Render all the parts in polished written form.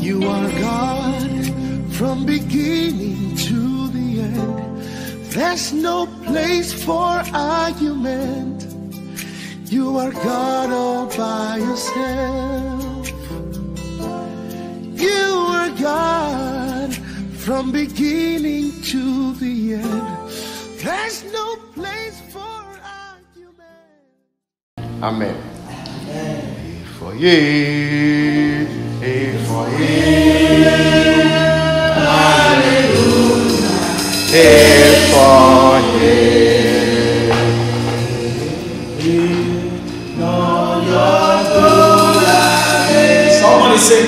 You are God from beginning to the end. There's no place for argument. You are God all by yourself. You are God from beginning to the end. There's no place for argument. Amen. For ye, for ye, hallelujah, for ye. Somebody say,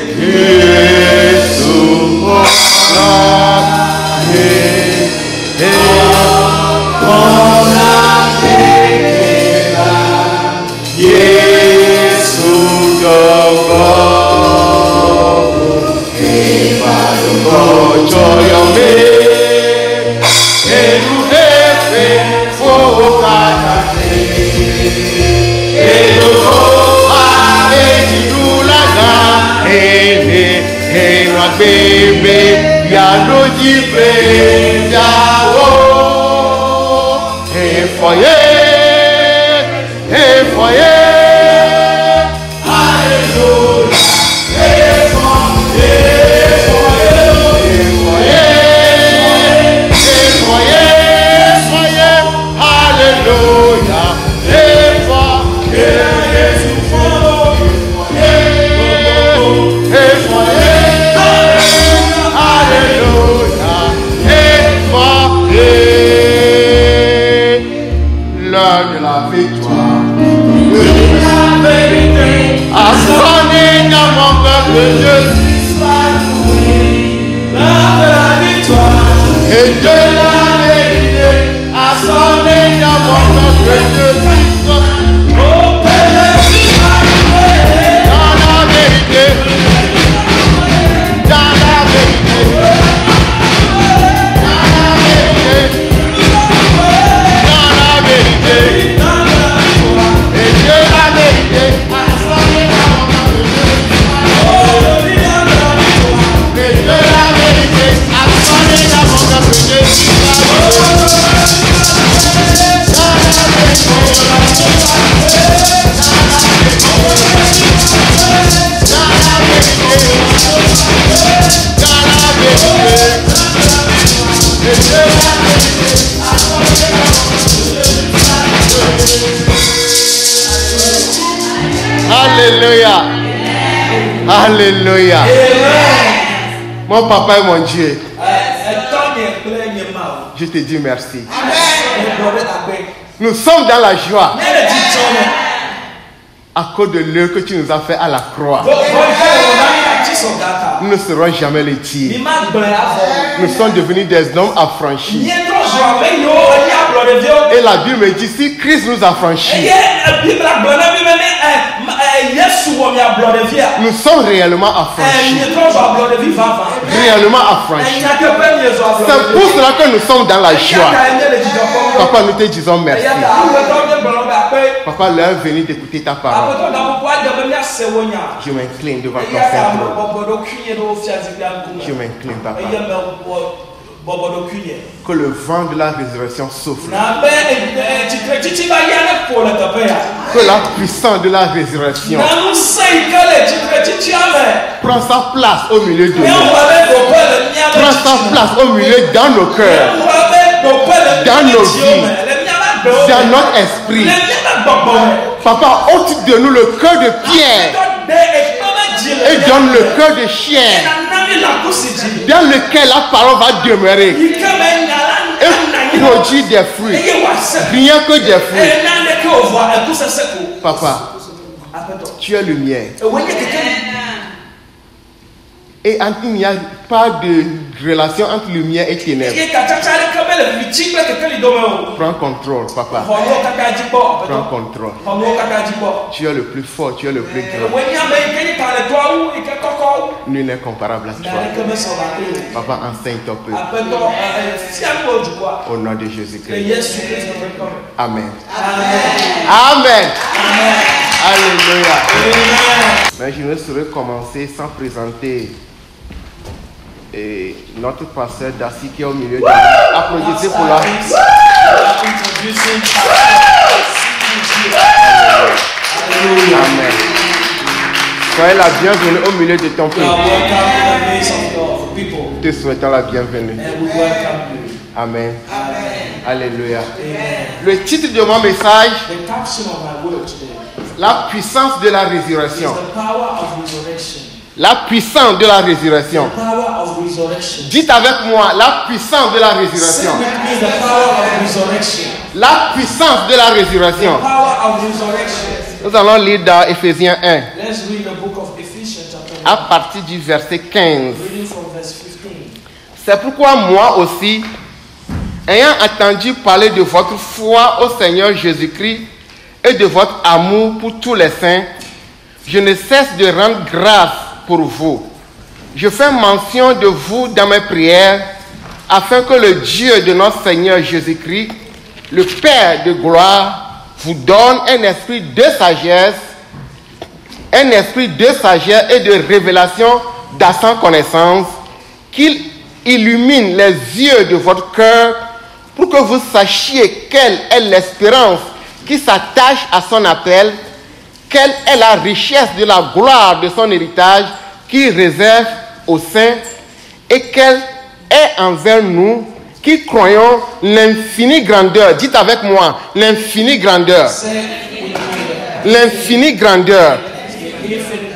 Baby, Yadoji Yawo, hey for ye, hallelujah, hey for ye, hallelujah, hey for ye. L'heure de la victoire, de la vérité, a sonné dans mon peuple, je suis loué. L'heure de la victoire et de la vérité, a sonné dans mon peuple, je suis loué. Oh, Père, dans la vérité, dans la vérité, dans la vérité. Alléluia. Alléluia. Mon papa et mon Dieu, je te dis merci. Nous sommes dans la joie à cause de l'œuvre que tu nous as fait à la croix. Nous ne serons jamais les tirs. Nous sommes devenus des hommes affranchis. Et la Bible me dit, si Christ nous a franchis, nous sommes réellement affranchis. Réellement affranchis. C'est pour cela que nous sommes dans la joie. Papa, nous te disons merci. Papa, l'heure est venue d'écouter ta parole. Je m'incline devant ton Saint-Trône. Je m'incline, Papa. Que le vent de la résurrection souffle. Que la puissance de la résurrection prend sa place au milieu de nous. Prend sa place au milieu dans nos cœurs, dans nos vies, dans notre esprit. Papa, ôte de nous le cœur de pierre et donne le cœur de chien dans lequel la parole va demeurer et produire des fruits, rien que des fruits. Papa, tu es lumière. Et il n'y a pas de relation entre lumière et ténèbres. Prends contrôle, papa. Prends contrôle. Tu es le plus fort, tu es le plus grand. Nul n'est comparable à toi. Papa, enseigne ton peuple. Au nom de Jésus-Christ. Amen. Amen. Alléluia. Mais je ne saurais commencer sans présenter notre pasteur Darcy qui est au milieu de nous. Applaudissez pour la. Amen. Soyez la bienvenue au milieu de ton peuple. Te souhaitons la bienvenue. Amen. Alléluia. Le titre de mon message, la puissance de la résurrection. La puissance de la résurrection. Dites avec moi, la puissance de la résurrection. La puissance de la résurrection. Nous allons lire dans Éphésiens 1. À partir du verset 15. C'est pourquoi moi aussi, ayant entendu parler de votre foi au Seigneur Jésus-Christ et de votre amour pour tous les saints, je ne cesse de rendre grâce pour vous. Je fais mention de vous dans mes prières, afin que le Dieu de notre Seigneur Jésus-Christ, le Père de gloire, vous donne un esprit de sagesse et de révélation dans sa connaissance, qu'il illumine les yeux de votre cœur pour que vous sachiez quelle est l'espérance qui s'attache à son appel, quelle est la richesse de la gloire de son héritage qu'il réserve aux saints et quelle est envers nous qui croyons l'infinie grandeur. Dites avec moi, l'infinie grandeur. L'infinie grandeur.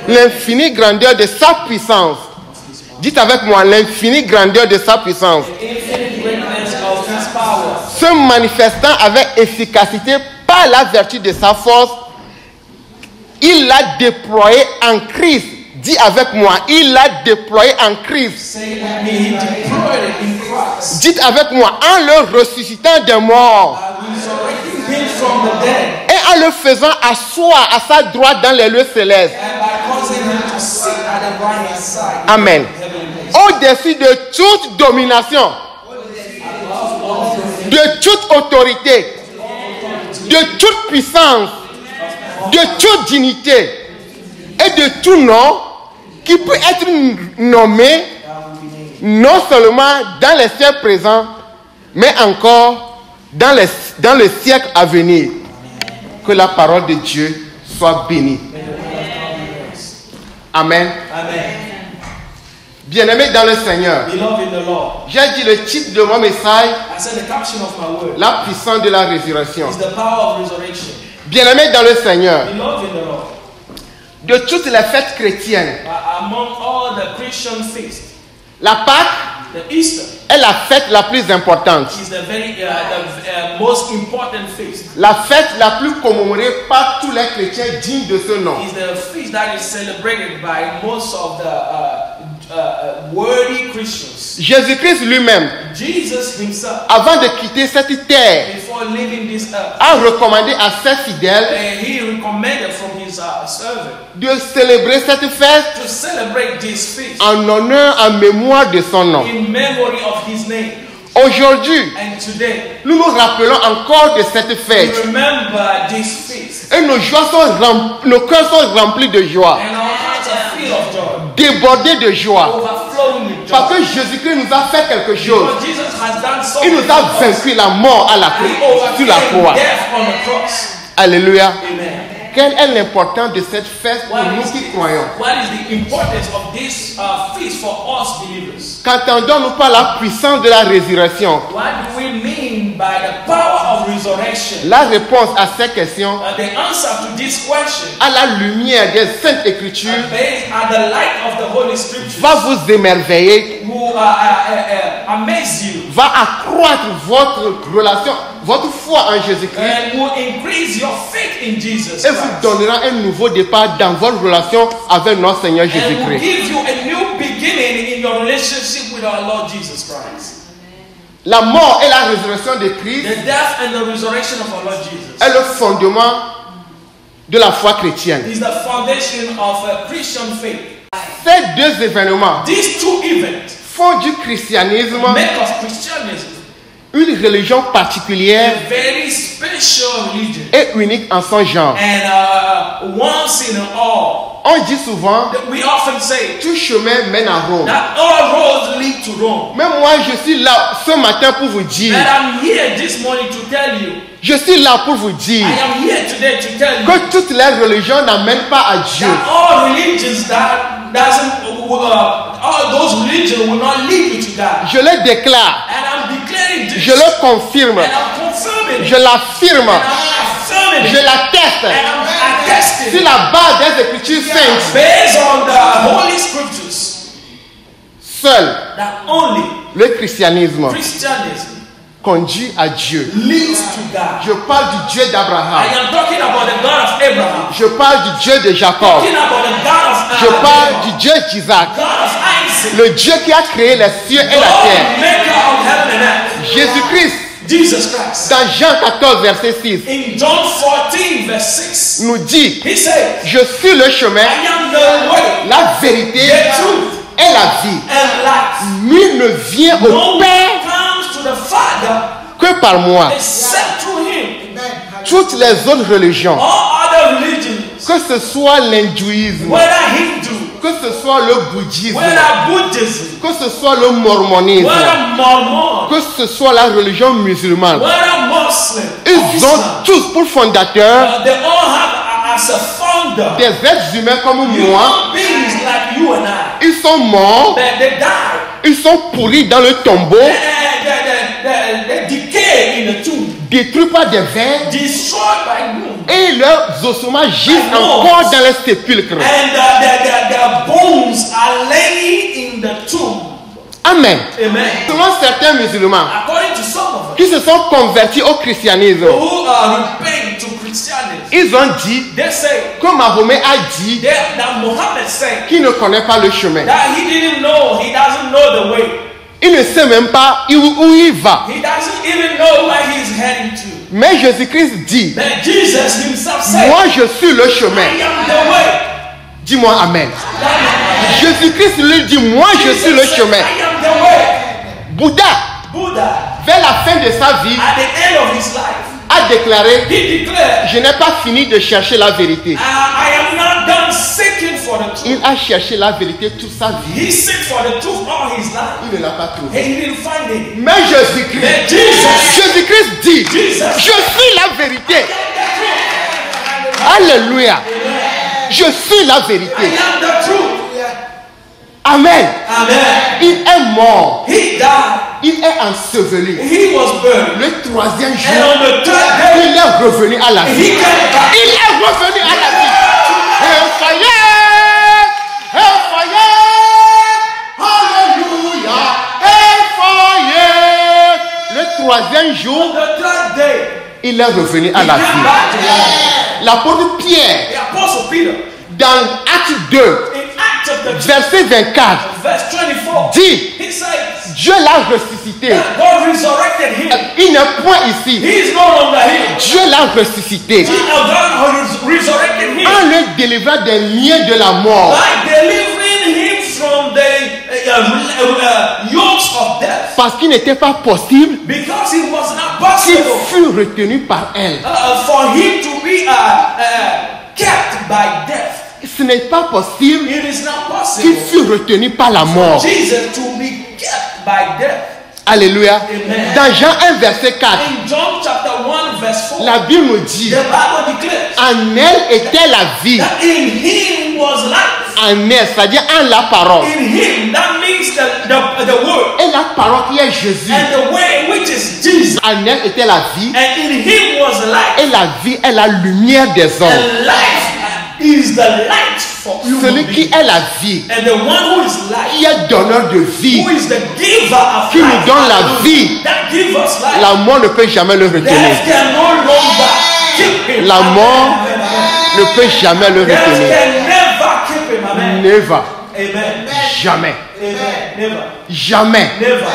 L'infinie grandeur de sa puissance. Dites avec moi, l'infinie grandeur de sa puissance. Se manifestant avec efficacité par la vertu de sa force, il l'a déployé en Christ. Dis avec moi, il l'a déployé en Christ. Dites avec moi, en le ressuscitant des morts et en le faisant asseoir à sa droite dans les lieux célestes. Amen. Au-dessus de toute domination, de toute autorité, de toute puissance, de toute dignité et de tout nom qui peut être nommé non seulement dans les siècles présents, mais encore dans le siècle à venir. Que la parole de Dieu soit bénie. Amen. Bien-aimés dans le Seigneur, j'ai dit le titre de mon message, la puissance de la résurrection. Bien-aimés dans le Seigneur, de toutes les fêtes chrétiennes, la Pâque est la fête la plus importante. La fête la plus commémorée par tous les chrétiens dignes de ce nom. Jésus-Christ lui-même, avant de quitter cette terre, a recommandé à ses fidèles de célébrer cette fête en honneur, en mémoire de son nom. Aujourd'hui, nous nous rappelons encore de cette fête. Et nos cœurs sont remplis de joie, débordés de joie. Parce que Jésus-Christ nous a fait quelque chose. Il nous a vaincu la mort sur la croix. Alléluia. Quelle est l'importance de cette fête pour nous qui croyons? Qu'entendons-nous par la puissance de la résurrection? La réponse à cette question, à la lumière des Saintes Écritures, va vous émerveiller, va accroître votre relation, votre foi en Jésus-Christ, et vous donnera un nouveau départ dans votre relation avec notre Seigneur Jésus-Christ. La mort et la résurrection de Christ est le fondement de la foi chrétienne. Ces deux événements These two events font du christianisme make of Christianism une religion particulière a very special religion et unique en son genre. and once in all. On dit souvent, We often say tout chemin mène à Rome. that all roads lead to Rome. Mais moi, je suis là ce matin pour vous dire, But I'm here this morning to tell you, je suis là pour vous dire I am here today to tell you que toutes les religions n'amènent pas à Dieu. that all religions that doesn't, all those religions will not lead you to God. Je le déclare, And I'm declaring this. je le confirme, And I'm confirming je it. l'affirme, And I'm affirming je it. l'atteste And I'm attesting sur it. la base des Écritures saintes. Based on the Holy Scriptures, Seul that only le christianisme Christianism conduit à Dieu. leads to God. Je parle du Dieu I d'Abraham. am talking about the God of Abraham. Je parle du Dieu de Jacob. Talking about the God of Je parle Jacob. du Dieu d'Isaac. God of Isaac. Le Dieu qui a créé les cieux et la terre. God, maker of heaven and earth. Jésus-Christ, Jesus Christ. dans Jean 14, verset 6, In John 14, verse 6, nous dit, he said, je suis le chemin, I am the way, la vérité the truth, et la vie. and life. Nul ne vient No au one Père comes to the Father que par moi. except through him. Toutes les autres religions, All other religions, que ce soit l'hindouisme, whether Hindu, que ce soit le bouddhisme, whether Buddhism, que ce soit le mormonisme, whether Mormon, que ce soit la religion musulmane, whether Muslim, ils ont Islam, tous pour fondateur they all have as a founder des êtres humains comme moi. human beings like you and I. Ils sont morts, They die. ils sont pourris dans le tombeau, They decay in the tomb, détruits par des vers, destroyed by gloom, et leurs ossements gisent encore dans les sépulcres. and their bones are laying in the tomb. Amen. Amen. Selon certains musulmans According to some of us qui se sont convertis au christianisme, who repent to Christianity, ils ont dit they say que Mahomet a dit that Muhammad said qu'il ne connaît pas le chemin. that he didn't know, he doesn't know the way. Il ne sait même pas où il va. He doesn't even know where he's heading to. Mais Jésus-Christ dit, But Jesus himself said, moi je suis le chemin. I am the way. Dis-moi Amen. Jésus-Christ lui dit, moi je suis le chemin. I am the way. Bouddha, Buddha, vers la fin de sa vie, at the end of his life, a déclaré, he declared, je n'ai pas fini de chercher la vérité. I am not done seeking for the truth. Il a cherché la vérité toute sa vie. He seeked for the truth all his life. Il ne l'a pas trouvé. And he didn't find it. Mais Jésus-Christ, But Jesus, Jésus-Christ dit, Jesus, je suis la vérité. the truth. Alléluia. Je suis la I vérité. am the truth. Amen. Amen. Il est mort. He died. Il est enseveli. He was buried. Le troisième And jour, on the third day, il est revenu à la he vie. came back. Il est revenu à la vie. Alléluia. Le troisième jour, On the third day, il est revenu à he la came vie. back to life. L'apôtre Pierre, The Apostle Peter, dans Acte 2, in Acts chapter 2, verset 24, verse 24, dit, he says, Dieu l'a ressuscité. that God resurrected him. Il n'est point ici. He is no longer here. Dieu l'a ressuscité God resurrected him en le délivrant des liens de la mort. by delivering him from the yokes of death, Parce qu'il n'était pas possible because it was not qu'il possible fût retenu par elle. for him to be kept by death. Ce n'est pas possible It is not qu'il possible fût retenu par la mort. for Jesus to be kept by death. Alléluia. Amen. Dans Jean 1, verset 4, In John chapter 1 verse 4, la Bible nous dit, the Bible declares en elle était la vie. that in him was life. En elle, c'est-à-dire en la parole. In him, that means the word. Et la parole qui est Jésus. And the way which is Jesus. En elle était la vie. And in him was life. Et la vie est la lumière des hommes. And life is the light for human Celui qui beings. est la vie, And the one who is life, qui est donneur de vie, who is the giver of qui nous life, donne la vie, that gives us life. la mort ne peut jamais le retenir. Death can no longer keep him. La mort Amen. ne peut jamais le Death retenir. can never keep him. Amen. Never. Amen. Jamais. Amen. Never. Jamais. Never.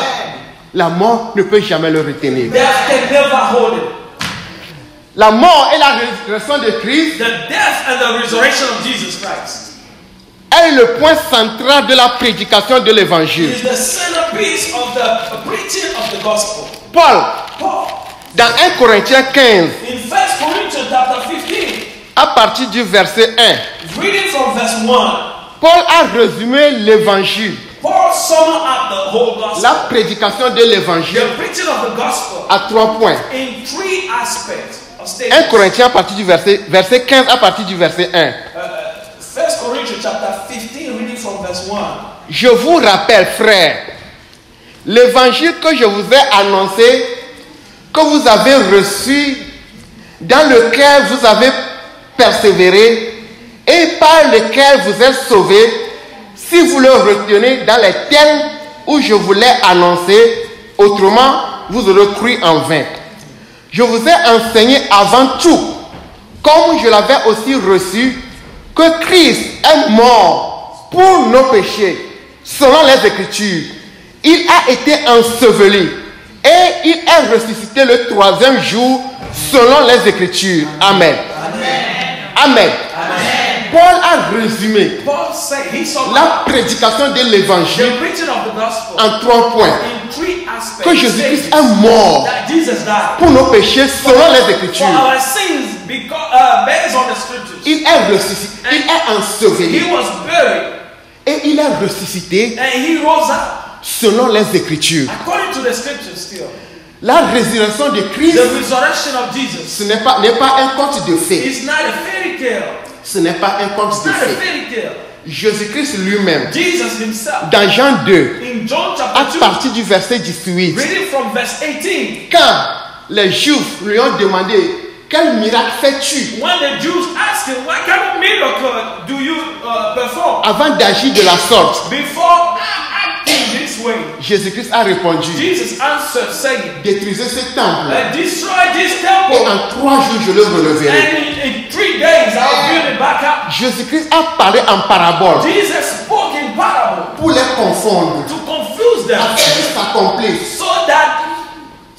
La mort ne peut jamais le retenir. Death can never hold it. La mort et la résurrection de Christ The death and the resurrection of Jesus Christ est le point central de la prédication de l'évangile. is the centerpiece of the preaching of the gospel. Paul, Paul, dans 1 Corinthiens 15, in 1 Corinthians chapter 15, à partir du verset 1, reading from verse 1, Paul a résumé l'évangile, Paul summed up the whole gospel, la prédication de l'évangile, the preaching of the gospel, à 3 points. in 3 aspects of 1 statements. Corinthiens à partir du verset 15 à partir du verset 1. 1 Corinthians chapter 15, reading from verse 1. Je vous rappelle, frères, l'évangile que je vous ai annoncé, que vous avez reçu, dans lequel vous avez persévéré et par lequel vous êtes sauvés, si vous le retenez dans les termes où je vous l'ai annoncé, autrement vous aurez cru en vain. Je vous ai enseigné avant tout, comme je l'avais aussi reçu, que Christ est mort pour nos péchés, selon les Écritures. Il a été enseveli et il est ressuscité le 3e jour, selon les Écritures. Amen. Amen. Paul a résumé Paul said he summed la up prédication de the l'évangile preaching of the gospel en 3 points. in 3 aspects. Que Jésus-Christ stages. est mort That Jesus died pour nos péchés, selon les for Écritures. our sins based on the scriptures. Il est ressuscité, il est enseveli He was buried et il est ressuscité and he rose up selon les Écritures. according to the scriptures still. La résurrection de Christ, The resurrection of Jesus ce n'est pas un conte de fées. is not a fairy tale. Ce n'est pas un conte It's de not a fées. fairy tale. Jésus-Christ lui-même, Jesus himself, dans Jean 2, in John à chapter 2, partir du verset 18, reading from verse 18, quand les Juifs lui ont demandé quel miracle fais-tu when the Jews asked him, what kind of miracle do you perform avant d'agir de la sorte, before acting this way? Jésus-Christ a répondu, Jesus answered, saying, détruisez ce temple destroy this et temple, en 3 jours je le releverai. and in 3 days I'll build it back up. Jésus-Christ a parlé en parabole Jesus spoke in parable pour les confondre, to confuse them, afin que s'accomplisse so that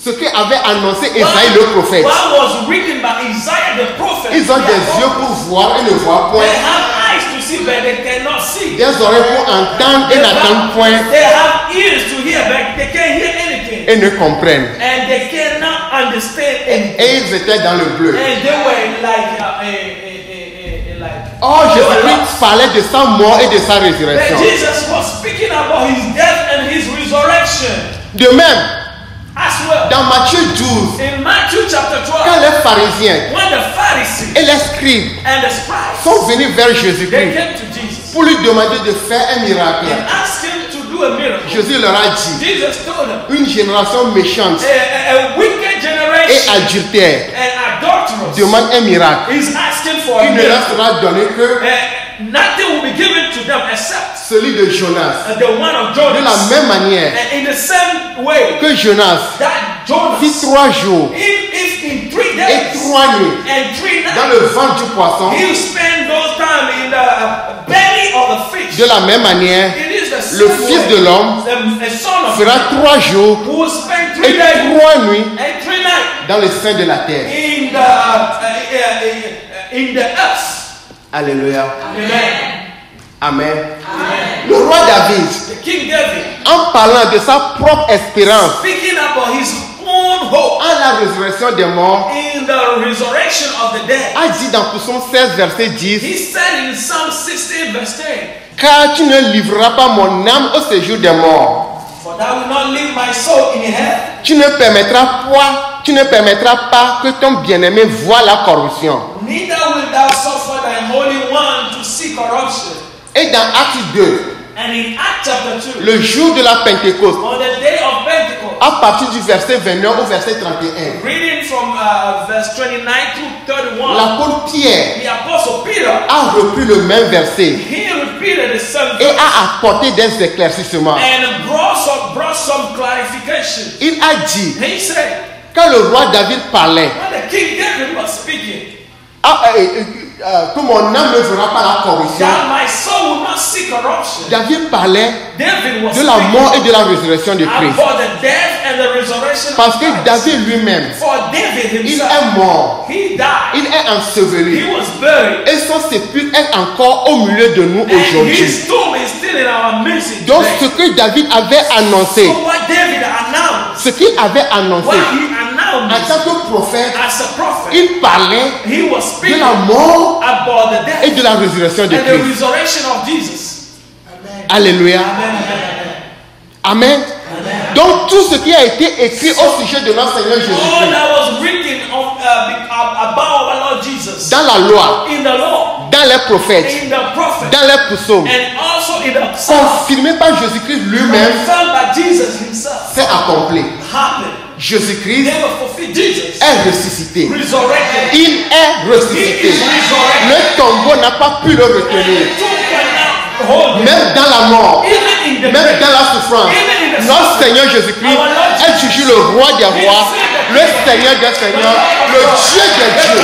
ce qu'avait annoncé Isaïe le prophète. what was written by Isaiah the prophet, Ils ont des yeux pour voir et ne voient point, they have eyes to see but they cannot see. des oreilles pour entendre et n'entendent point, They have ears to hear but they can't hear anything, et ne comprennent. and they cannot understand anything. Et ils étaient dans le bleu. And they were like Or Jésus-Christ parlait de sa mort et de sa But résurrection. Jesus was speaking about his death and his resurrection De même, as well. dans Matthieu 12, In Matthew chapter quand 12, les pharisiens when the Pharisees et les scribes and the scribes, sont venus vers they Jésus-Christ came to Jesus pour lui demander de faire un miracle, and asked him to do a miracle. Jésus leur a dit, Jesus told them, une génération méchante a wicked et generation adultère and adulterous demande un miracle. is asking for a Il ne leur miracle. sera donné que Nothing will be given to them except celui de Jonas. the one of De la Jonas. même manière And in the same way que Jonas that fit Jonas, 3 jours if in 3 et days 3 nuits and 3 dans nights, le ventre du poisson, he'll spend those time in the belly of the fish. de la même manière, It is the le same Fils way de l'homme the son of fera man 3 jours who will spend 3 et days 3 nuits and 3 nights dans le sein de la terre. in the earth. Alléluia. Amen. Amen. Amen. Le roi David, The King David, en parlant de sa propre espérance speaking about his own hope à la résurrection des morts, in the resurrection of the dead, a dit dans Psaume 16, verset 10, he said in Psalm 16 verse 10, car tu ne livreras pas mon âme au séjour des morts. for thou will not leave my soul in hell. Tu ne permettras pas que ton bien-aimé voie la corruption. Neither will thou suffer thy Holy One to see corruption. Et dans Acte 2, And in Acts chapter 2, le jour de la Pentecôte, on the day of Pentecost, à partir du verset 29 au verset 31, reading from verse 29 to 31, l'apôtre Pierre the apostle Peter, a repris le même verset he repeated the same et verse a apporté des éclaircissements. and brought some clarification. Il a dit, He said, quand le roi David parlait, when the King David was speaking, que mon âme ne verra pas la corruption, that my soul will not see corruption. David parlait David was de la speaking mort et de la résurrection de Christ. about the death and the resurrection Parce of que Christ. David lui-même, For David il himself, est mort, he died. il est enseveli. He was buried. Et son sépulcre est encore au milieu de nous And aujourd'hui. his tomb is still in our midst Donc today. ce que David avait annoncé, So what David announced, ce qu'il avait annoncé what he en announced tant que prophète, as a prophet, il parlait he was de speaking la mort about the death et de la résurrection de and the Christ. resurrection of Jesus. Alléluia. Amen. Amen. Donc tout ce qui a été écrit au sujet de notre Seigneur All Jésus-Christ, that was written about our Lord Jesus dans la loi, in the law, dans les prophètes, in the prophet, dans les psaumes, and also in the psalm, confirmé par Jésus-Christ lui-même, confirmed by Jesus himself, c'est accompli. happened. Jésus-Christ They were fulfilled. Jesus est ressuscité. resurrected. Il est ressuscité. Le tombeau n'a pas pu le retenir. Même dans la mort, même dans la souffrance, notre Seigneur Jésus-Christ est toujours le roi des rois, le Seigneur des seigneurs, le Dieu des dieux.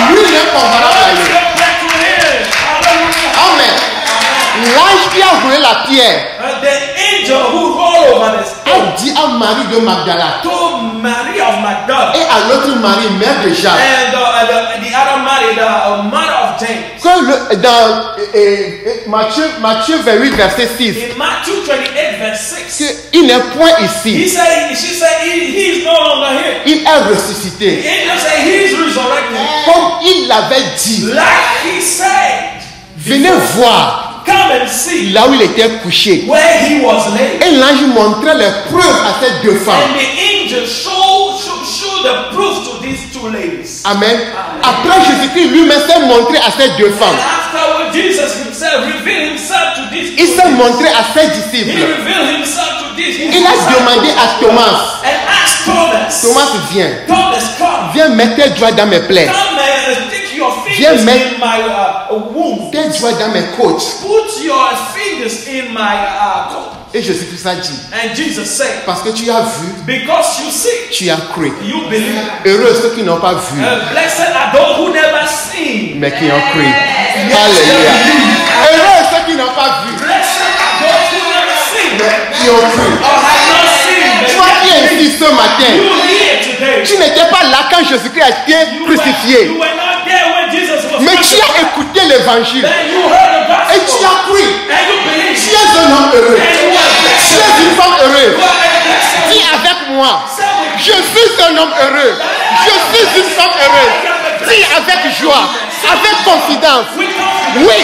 Lui n'est comparable à lui. Amen. L'ange qui a roulé la pierre The angel who rolled over the stone a dit à Marie de Magdala told Mary of Magdala et à l'autre Marie, mère de Jacques, and the other Mary, the mother of James. que dans Matthieu 28, verset 6, In Matthew 28 verse 6, qu'il n'est point ici, she said he is no longer here. il est The ressuscité. angel said he is resurrected. Comme il l'avait dit, Like he said, venez voir come and see là où il était couché. where he was laid. Et l'ange montrait les preuves à ces deux femmes. And the angel showed the proof to these two ladies. Amen. Après, Jésus-Christ lui-même s'est montré à ces deux And femmes. afterward, Jesus himself revealed himself to these Il two s'est ladies. montré à ses He disciples. revealed himself to these Il a demandé à Thomas, and asked Thomas, Thomas, viens, come, viens mettre tes doigts dans mes plaies, come and stick your Viens fingers mettre- in my womb. tes doigts dans mes côtes. Put your fingers in my coat. Et Jésus-Christ a dit, And Jesus said, parce que tu as vu, because you see, tu as cru. you believe. Heureux ceux qui n'ont pas vu, Blessed are those who never seen. mais qui ont cru. Alléluia. Heureux ceux qui n'ont pas vu, Blessed are those who never seen mais qui ont cru. or have not seen. Toi qui es ici ce matin, You here today. tu n'étais pas là quand Jésus-Christ a été You crucifié. were not there when Jesus was Mais tu as crucified. écouté l'évangile Then you heard the et tu gospel. as cru. And you believe. Tu es un homme heureux. And you are Tu blessed. es une femme heureuse. You are a blessed. Dis avec moi, Say with je suis un homme heureux. Je suis une femme heureuse. Dis avec joie, avec confidence. with confidence. Oui,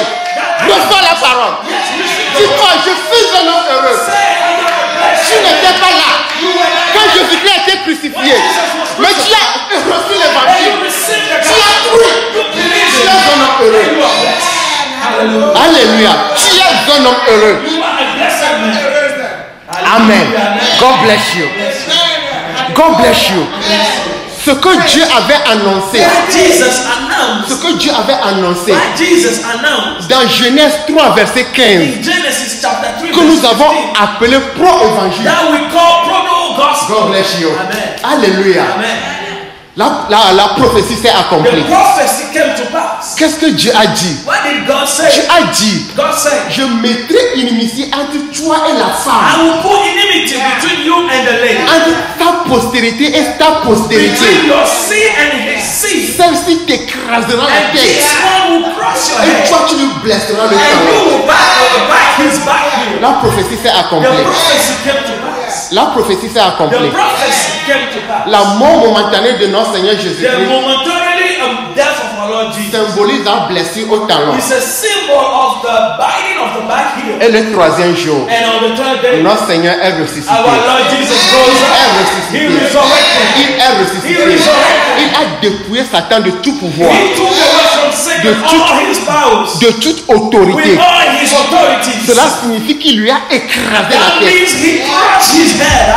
reçois la parole. Dis-moi, je suis un homme heureux. Say, I am a blessed. Tu n'étais pas là You were not quand Jésus-Christ a été crucifié. Mais tu as reçu And l'évangile. you received the Tu as gospel. cru. You believe Tu it. es un homme heureux. You are blessed. Hallelujah. Alléluia. Tu es un homme heureux. You are a blessed man. Amen. God bless you. God bless you. Ce que Dieu avait annoncé, What Jesus ce announced. que Dieu avait annoncé What Jesus announced dans Genèse 3, verset 15, in Genesis chapter 3, que nous verse avons 15, appelé pro-évangile. that we call proto-gospel. God bless you. Amen. Alléluia. Amen. La prophétie s'est accomplie. The prophecy came to pass. Qu'est-ce que Dieu a dit? What did God Dieu say? a dit, God said, je mettrai inimitié entre toi et la I femme, will put enmity between you and the lady, entre ta postérité et ta between postérité. your seed and his seed. Celle-ci t'écrasera la And this tête one will crush your et head, toi tu lui blesseras le and you talon. will bite his back heel. La prophétie s'est The accomplie. prophecy came to pass. La prophétie s'est The accomplie. prophecy came to pass. La mort momentanée de notre Seigneur The Jésus-Christ momentarily death of our Lord Jesus symbolise la blessure au talon. is a symbol of the biting of the back heel. Et le troisième jour, And on the third day, notre Seigneur est ressuscité. our Lord Jesus rose up. He resurrected. Il est ressuscité. Il a dépouillé Satan de tout pouvoir, He took away from Satan all his powers de toute autorité. with all his authorities. Cela signifie qu'il lui a écrasé la That tête. means he crushed his head.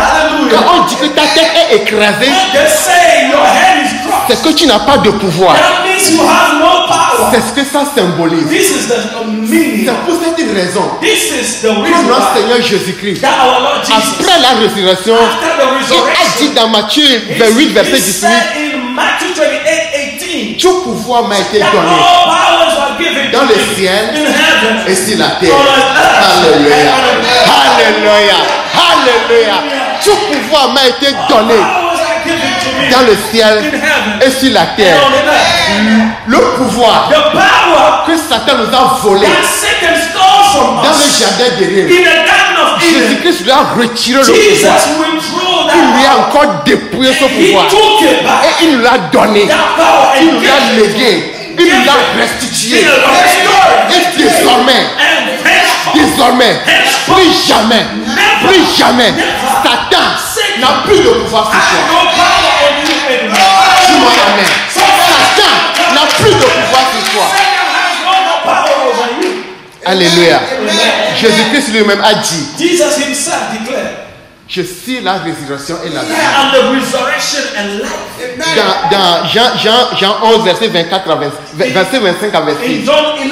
Quand Hallelujah. on dit que ta tête est écrasée, When they say your head is crushed, c'est que tu n'as pas de pouvoir. that means you have no power. C'est ce que ça symbolise. This is the meaning. C'est pour cette raison This is the que reason notre why Seigneur Jésus-Christ, that our Lord Jesus, après la résurrection, after the il a resurrection, dit dans Matthieu 28, verset he 18, said in Matthew 28:18, tout pouvoir m'a été that donné all powers were given dans to le me ciel in heaven. et sur la terre. On earth. Alléluia. And on earth. Alléluia. Alléluia. Tout pouvoir m'a été donné Powers are given to me dans le ciel in heaven et sur la terre. and on the earth. Le pouvoir The power que Satan nous a volé that Satan stole from dans le us jardin d'Éden, in the Garden of Eden, Jésus-Christ lui a retiré le Jesus pouvoir. withdrew Il lui a that power. encore dépouillé ce He pouvoir. took it back. Et il nous l'a donné. That power Il and nous l'a gave it. légué. Il nous l'a restitué. He restored Et désormais, and henceforth, désormais, plus jamais, plus jamais, Satan n'a plus de pouvoir sur has toi. no power on you anymore. Dis-moi amen. Satan n'a plus de pouvoir sur toi. Satan has no more power over you. Alléluia. Jésus-Christ lui-même a dit, Jesus himself declared, je suis la résurrection et la vie. I am the resurrection and life. Dans Jean 11, verset 24 à 25 à 26. In John 11,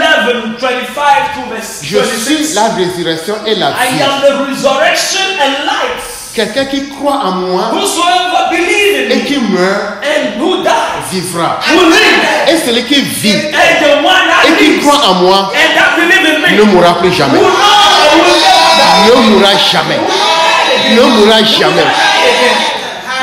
25 to verse Je suis 26, la résurrection et la I vie. am the resurrection and life. Quelqu'un qui croit en moi Whosoever believes in et me qui meurt and who dies vivra. will live. Et celui qui vit And the one that et qui lives croit en moi and that believes in me ne mourra plus jamais. will not will never die. Ne mourra jamais. Ne mourra jamais.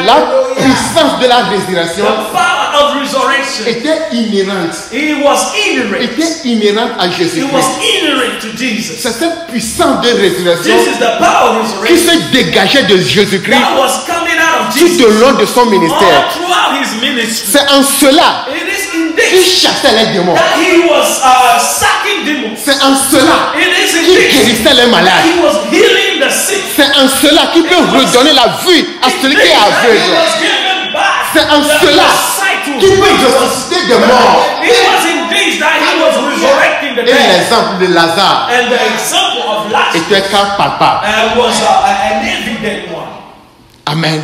La puissance de la résurrection The power of resurrection, était inhérente. it was inherent. Était inhérente à It was Jésus-Christ. inherent to Jesus. C'est cette puissance de résurrection This is the power of qui resurrection se dégageait de Jésus-Christ that was coming out of tout Jesus au long de son ministère. all throughout his ministry. C'est en cela It is in qu'il this chassait les démons. that he was sacking demons. C'est en cela It is in qu'il this guérissait les malades. he was healing the sick. C'est en cela qu'il peut redonner la vue à celui qui est He aveugle. was given back C'est en the cela sight to qu'il peut him. ressusciter des morts. It was in this that he was resurrecting the Et dead. l'exemple de Lazare And the example of Lazarus était un cas palpable. was an evident one. Amen.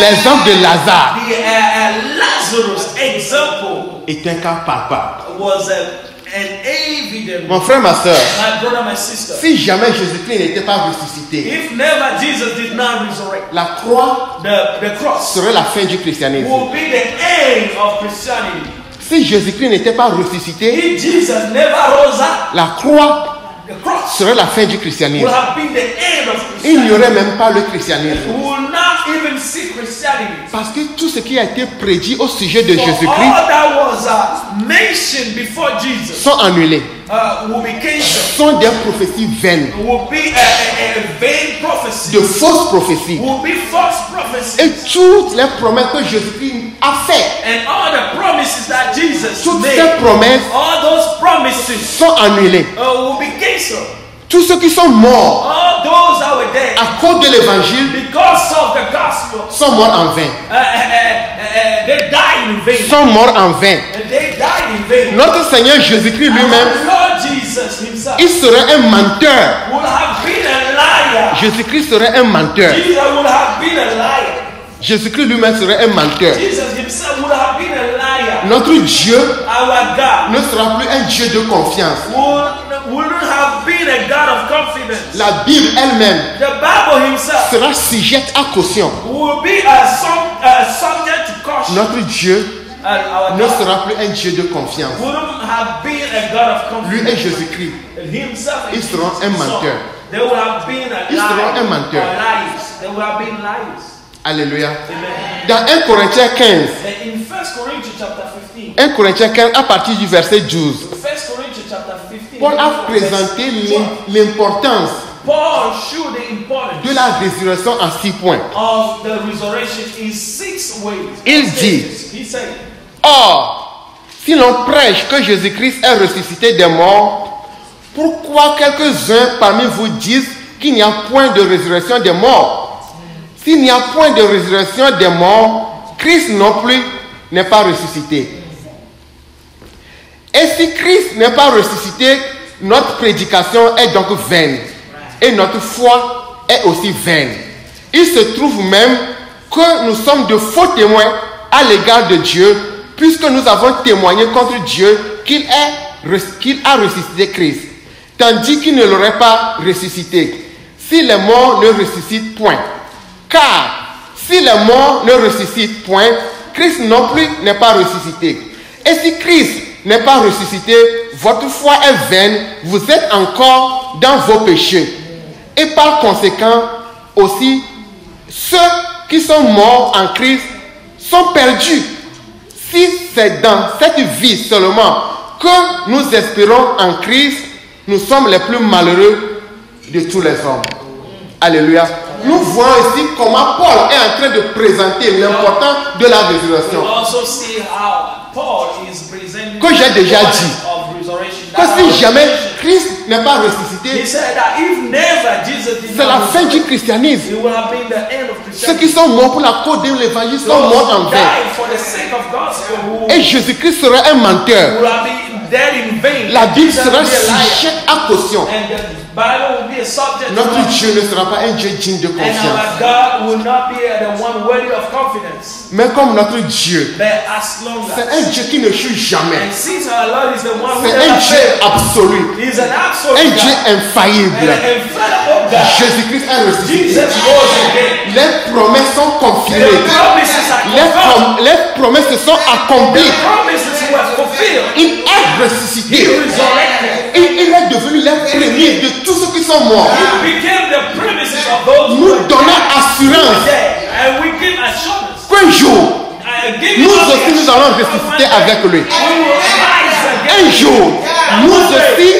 L'exemple de Lazare The Lazarus example est un cas palpable. was an evident Mon one. frère, ma soeur, My brother, my sister. si jamais Jésus-Christ n'était pas ressuscité, If never Jesus did not resurrect, la croix the cross serait la fin du christianisme. will be the end of Christianity. Si Jésus-Christ n'était pas ressuscité, If Jesus never rose up, la croix the cross serait la fin du will christianisme. have been the end of Il n'y Christianity. aurait même pas le christianisme. We will not even see Christianity. Parce que tout ce qui a été prédit au sujet de For Jésus-Christ all that was mentioned before Jesus sont annulés. will be cancelled. Sont des prophéties vaines, Will be a vain prophecy. de fausses prophéties. Will be false prophecy. Et toutes les promesses que Jésus-Christ a faites, And all the promises that Jesus toutes made, ces promesses all those promises sont annulées. will be cancelled. Tous ceux qui sont morts All those that were dead à cause de l'évangile because of the gospel, sont morts en vain. they died in vain. Sont morts en vain. They died in vain. Notre Seigneur Jésus-Christ lui-même, Our Lord Jesus himself il serait un menteur. would have been a liar. Jésus-Christ serait un menteur. Jesus would have been a liar. Jésus-Christ lui-même serait un menteur. Jesus himself would have been a liar. Notre Dieu Our God ne sera plus un Dieu de confiance. wouldn't have been a God of confidence. La Bible elle-même The Bible himself sera sujette à caution. will be subject to caution. Notre Dieu Our ne God sera plus un Dieu de confiance. wouldn't have been a God of Lui confidence. et Jésus-Christ. Himself and Ils seront Jesus un himself. menteur. They would have been a Ils seront liar un menteur. or liars. They would have been liars. Alléluia. Amen. Dans 1 Corinthiens 15, And in 1 Corinthians chapter 15, 1 Corinthiens 15 à partir du verset 12, 1 Corinthians chapter 15, Paul a présenté l'importance Paul showed the importance de la résurrection en 6 points. of the resurrection in 6 ways. Il dit, He said, or, si l'on prêche que Jésus-Christ est ressuscité des morts, pourquoi quelques-uns parmi vous disent qu'il n'y a point de résurrection des morts? S'il n'y a point de résurrection des morts, Christ non plus n'est pas ressuscité. Et si Christ n'est pas ressuscité, notre prédication est donc vaine. Et notre foi est aussi vaine. Il se trouve même que nous sommes de faux témoins à l'égard de Dieu, puisque nous avons témoigné contre Dieu qu'il a ressuscité Christ, tandis qu'il ne l'aurait pas ressuscité. Si les morts ne ressuscitent point. Car si les morts ne ressuscitent point, Christ non plus n'est pas ressuscité. Et si Christ n'est pas ressuscité, votre foi est vaine, vous êtes encore dans vos péchés. Et par conséquent, aussi, ceux qui sont morts en Christ sont perdus. Si c'est dans cette vie seulement que nous espérons en Christ, nous sommes les plus malheureux de tous les hommes. Alléluia. Nous voyons ici comment Paul est en train de présenter l'importance de la résurrection. Que j'ai déjà dit, que si jamais Christ n'est pas ressuscité, c'est la fin du christianisme. Ceux qui sont morts pour la cause de l'évangile sont morts en vain. Et Jésus-Christ sera un menteur. La Bible sera sujette à caution. Notre Dieu ne sera pas un Dieu digne de confiance. Mais comme notre Dieu, c'est un Dieu qui ne chute jamais. C'est un Dieu absolu. Un Dieu infaillible. Jésus-Christ est ressuscité. Les promesses sont confirmées. Les promesses se sont accomplies. Il est ressuscité. Et il est devenu le premier de tous ceux qui sont morts. Nous donnons assurance qu'un jour, nous aussi nous allons ressusciter avec lui. Un jour, nous aussi,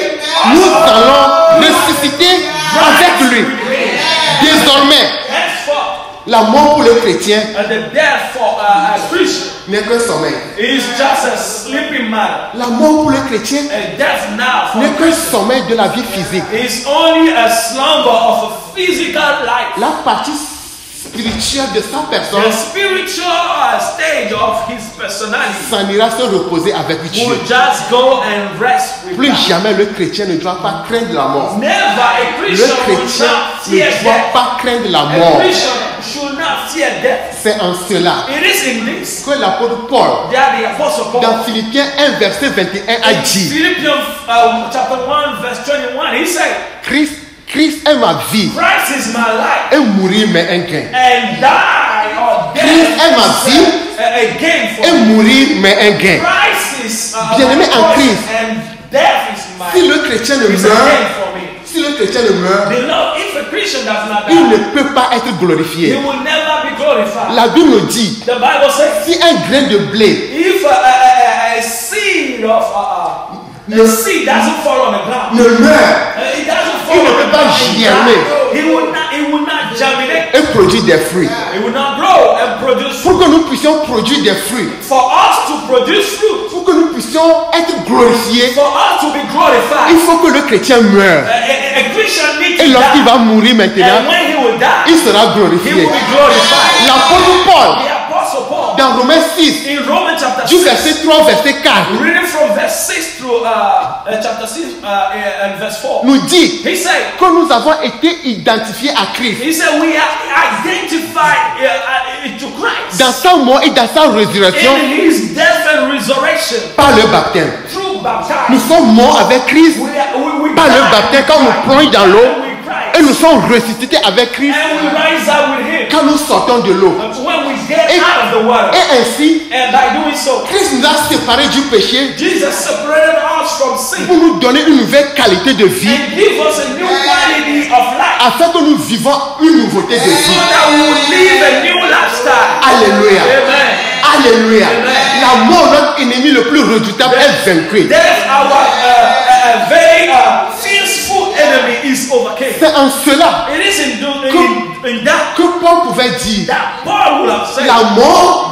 nous allons ressusciter avec lui. Désormais, la mort pour le chrétien n'est qu'un sommeil. La mort pour le chrétien n'est qu'un sommeil de la vie physique. La partie spirituelle de sa personne s'en ira se reposer avec Dieu. Plus jamais le chrétien ne doit pas craindre la mort. Le chrétien ne doit pas craindre la mort. C'est en cela que l'apôtre Paul, dans Philippiens 1 verset 21, a dit: Christ est ma vie et mourir m'est un gain. Christ est ma vie et mourir m'est un gain. Bien-aimé en Christ, si le chrétien ne meurt, il ne peut pas être glorifié. La Bible nous dit, si un grain de blé ne meurt, il ne peut pas germer et produire des fruits. Pour que nous puissions produire des fruits, pour que nous puissions être glorifiés, il faut que le chrétien meure. Et lorsqu'il va mourir maintenant, il sera glorifié. L'apôtre Paul, dans Romains 6, du verset 3 au verset 4, nous dit que nous avons été identifiés à Christ. Dans sa mort et dans sa résurrection, par le baptême. Nous sommes morts avec Christ par le baptême quand nous plongeons dans l'eau. Et nous sommes ressuscités avec Christ quand nous sortons de l'eau. Et ainsi, Christ nous a séparés du péché pour nous donner une nouvelle qualité de vie, afin que nous vivons une nouveauté de vie. Alléluia. Alléluia. La mort, notre ennemi le plus redoutable, est vaincu. C'est en cela que Paul pouvait dire: la mort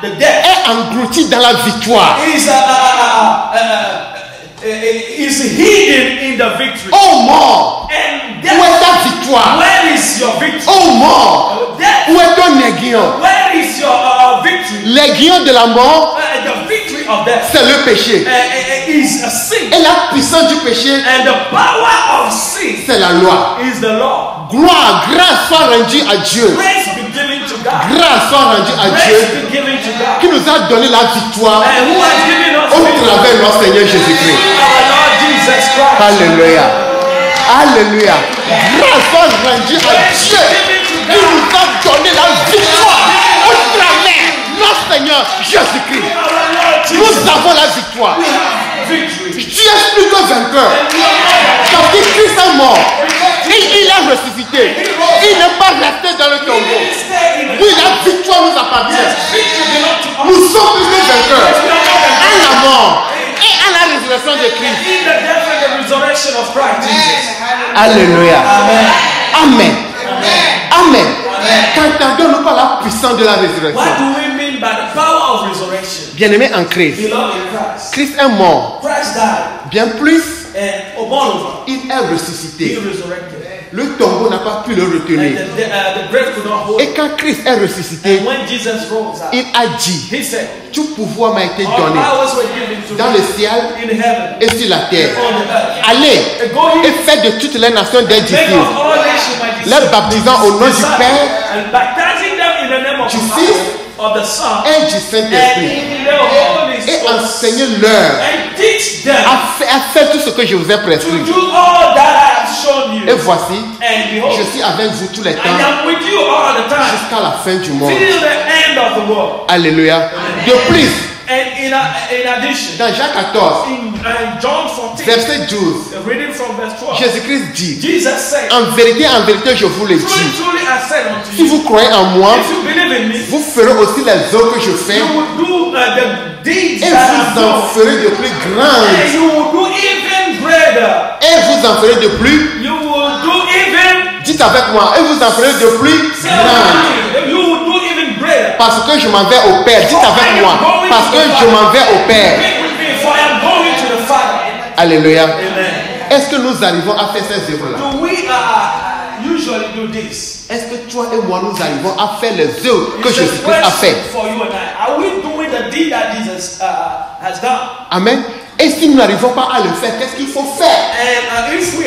est engloutie dans la victoire. Oh mort, où est ta victoire? Oh mort, où est ton aiguillon? L'aiguillon de la mort, c'est le péché. Et la puissance du péché, c'est la loi. Gloire, grâce soit rendue à Dieu. Grâce soit rendue à Dieu qui nous a donné la victoire au travers de notre Seigneur Jésus-Christ. Alléluia. Alléluia. Grâce soit rendue à Dieu qui nous a donné la victoire au travers de notre Seigneur Jésus-Christ. Nous avons la victoire. Dieu est plus que vainqueur. Parce que Christ est mort. Il est ressuscité. Il n'est pas resté dans le tombeau. victoire nous appartient. Yes, victory belongs to us. Nous sommes plus que vainqueurs. Yes, we are more than À la conquerors. mort et à la résurrection de Christ. In the death and the resurrection of Christ Jesus. Alléluia. Amen. Amen. Amen. Amen. Qu'entendons-nous par la puissance de la résurrection? What do we mean by the power of resurrection? Bien-aimés en Christ. Beloved in Christ. Christ est mort. Christ died Bien plus, and moreover, il est he ressuscité. resurrected. Le tombeau n'a pas pu le And retenir. the grave could not hold Et him. quand Christ est ressuscité, And when Jesus rose up, il a dit, he said, tout pouvoir m'a été all donné powers were given to dans me le ciel in heaven et sur la terre. and on the earth. Allez And go et ye, faites de toutes les nations des make disciples, of all nations my les baptisant au nom du disciples, Père and baptizing them in the name of du the Fils Father, of the Son, et du and Saint-Esprit. in the Holy Et Spirit, enseignez-leur and teach them à faire tout ce que je vous ai to prescrit. do all that I have shown you. Et voici, And je behold, suis avec vous tous les I temps am with you all the time, jusqu'à la fin du monde. till the end of the world. Alléluia. De plus, And in addition, dans Jean 14, in John 14, verset 12, reading from verse 12, Jésus-Christ dit, Jesus said, en vérité, je vous le truly, dis, truly I said unto si you, vous croyez en moi, if you believe in me, vous ferez aussi les œuvres que je fais you will do the deeds et that I vous en do, ferez de plus and grandes. you will do even greater. Et vous en ferez de plus, You will do even, dites avec moi, et vous en ferez de plus say grandes. you will do even greater. Parce que je m'en vais au Père. Dites avec moi, parce que je m'en vais au Père. Be with me, for I am going to the Father. Alléluia. Amen. Est-ce que nous arrivons à faire ces œuvres-là? Do we usually do this? Est-ce que toi et moi nous arrivons à faire les œuvres que It's a Jésus-Christ a fait? question for you and I. Are we doing the deed that Jesus has done? Amen. Et si nous n'arrivons pas à le faire, qu'est-ce qu'il faut faire? And if we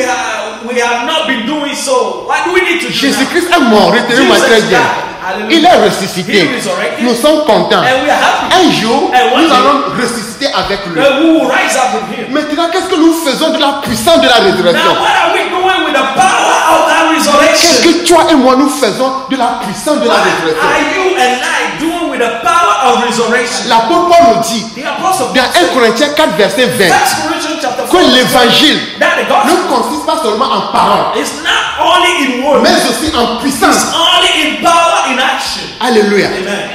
have not been doing so, what do we need to do now? Jésus-Christ est mort, retenez-moi Jesus très bien. died. Hallelujah. Il est ressuscité. He resurrected. Nous sommes contents. And we are happy. Un jour, And one nous day, allons ressusciter avec lui. we will rise up with him. Maintenant, qu'est-ce que nous faisons de la puissance de la résurrection? Now, what are we doing with the power of that Qu'est-ce resurrection? que toi et moi nous faisons de la puissance de la What résurrection? are you and I doing with the power of resurrection? L'apôtre Paul nous dit The apostle dans 1 Corinthiens 4 verset 20 First Corinthians chapter 4 que l'évangile that the ne gospel consiste pas seulement en paroles, is not only in words, mais aussi en it's puissance. only in power, in action. Alléluia. Amen.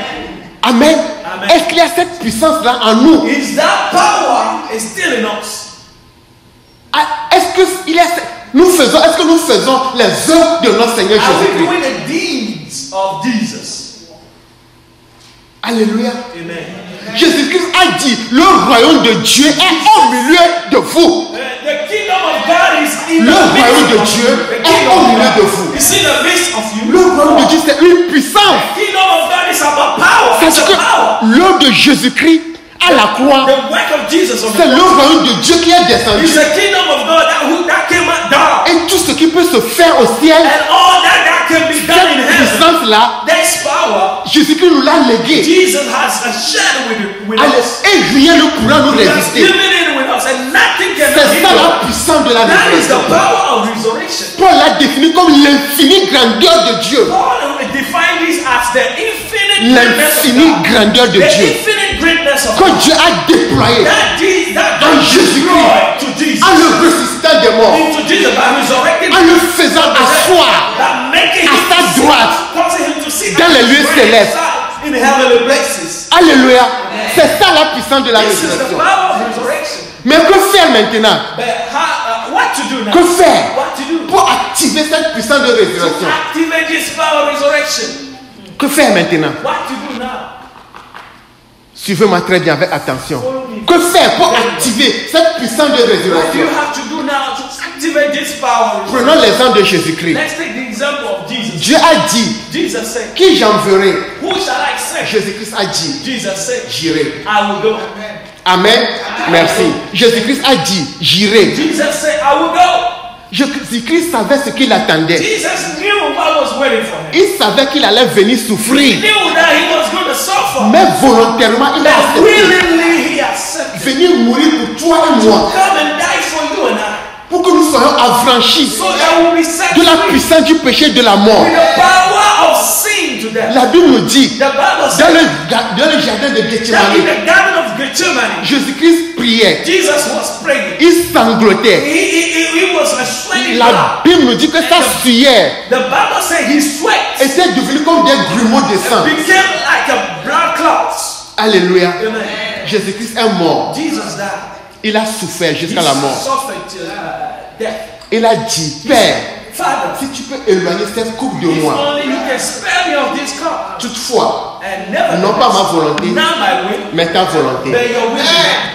Amen. Amen. Est-ce qu'il y a cette puissance-là en nous? Is that power is still in us? Est-ce que nous faisons les œuvres de notre Seigneur Are we Jésus-Christ? doing the deeds of Jesus? Alléluia. Amen. Jésus-Christ a dit, le royaume de Dieu est au milieu de vous. The kingdom of God is in Le the royaume de midst of Dieu you. The est kingdom au of milieu de God vous. is in the midst of you. Le royaume de Dieu, c'est une puissance. The kingdom of God is about power. It's Parce a que power. l'œuvre de Jésus-Christ à la croix, The work of Jesus on the c'est le cross royaume de Dieu qui est descendu. is the kingdom of God that came down. Et tout ce qui peut se faire au ciel, And all that can be done in cette heaven, puissance-là, this power, Jésus-Christ nous l'a légué. Jesus has shared with Allez, us. et rien ne pourra nous He has résister. given it with us, and nothing can C'est ça la hinder. puissance de la That is the résurrection. power of resurrection. Paul l'a défini comme l'infinie grandeur de Dieu. Paul defined this as the infinite greatness of L'infinie God. grandeur de The Dieu infinite greatness of que God. Dieu a déployé That en God Jésus-Christ, destroyed to Jesus. en le ressuscitant des morts, Into Jesus by resurrecting en le faisant asseoir that making à him sa to sit, droite causing him to sit dans at les his lieux right célestes. side in heavenly places. Alléluia. C'est ça la puissance de la This is the résurrection. power of resurrection. Mais que faire maintenant? But what to do now? Que faire What to do? pour activer cette puissance de résurrection? Activate this power of resurrection. Que faire maintenant? What to do now? Suivez-moi très bien avec attention. Que faire pour activer cette puissance de What do résurrection? you have to do now to activate this power? of resurrection? Prenons l'exemple de Jésus-Christ. Let's take the example of Jesus. Dieu a dit, Jesus said, qui j'enverrai? who shall I send? Jésus-Christ a dit, Jesus said, j'irai. I will go. Amen. Merci. Jésus-Christ a dit, j'irai. Jesus said, I will go. Jésus-Christ savait ce qu'il attendait. Jesus knew what was waiting for him. Il savait qu'il allait venir He souffrir. knew that he was going to suffer. Mais volontairement, il a But accepté. willingly he accepted. Venir mourir pour toi et moi. Come and die for you and I. Pour que nous soyons affranchis So that we'll be set de la free puissance du péché et de la mort. with the power of sin to death. La Bible nous dit, The Bible dans says le jardin de that in Gethsemane, the garden of Gethsemane, Jésus-Christ priait. Jesus was praying. Il sanglotait. He was a sweating La blood. Bible nous dit que sa sueur The Bible said his sweat était devenue comme des grumeaux de sang. became like a blood clots. Alléluia. Amen. Jésus-Christ est mort. Jesus died. Il a souffert jusqu'à la He mort. suffered till death. Il a dit, Père, Father, si tu peux éloigner cette coupe de if moi, only you can spare me of this cup. toutefois, And never non pas ma volonté, not my will, mais ta volonté. but your will.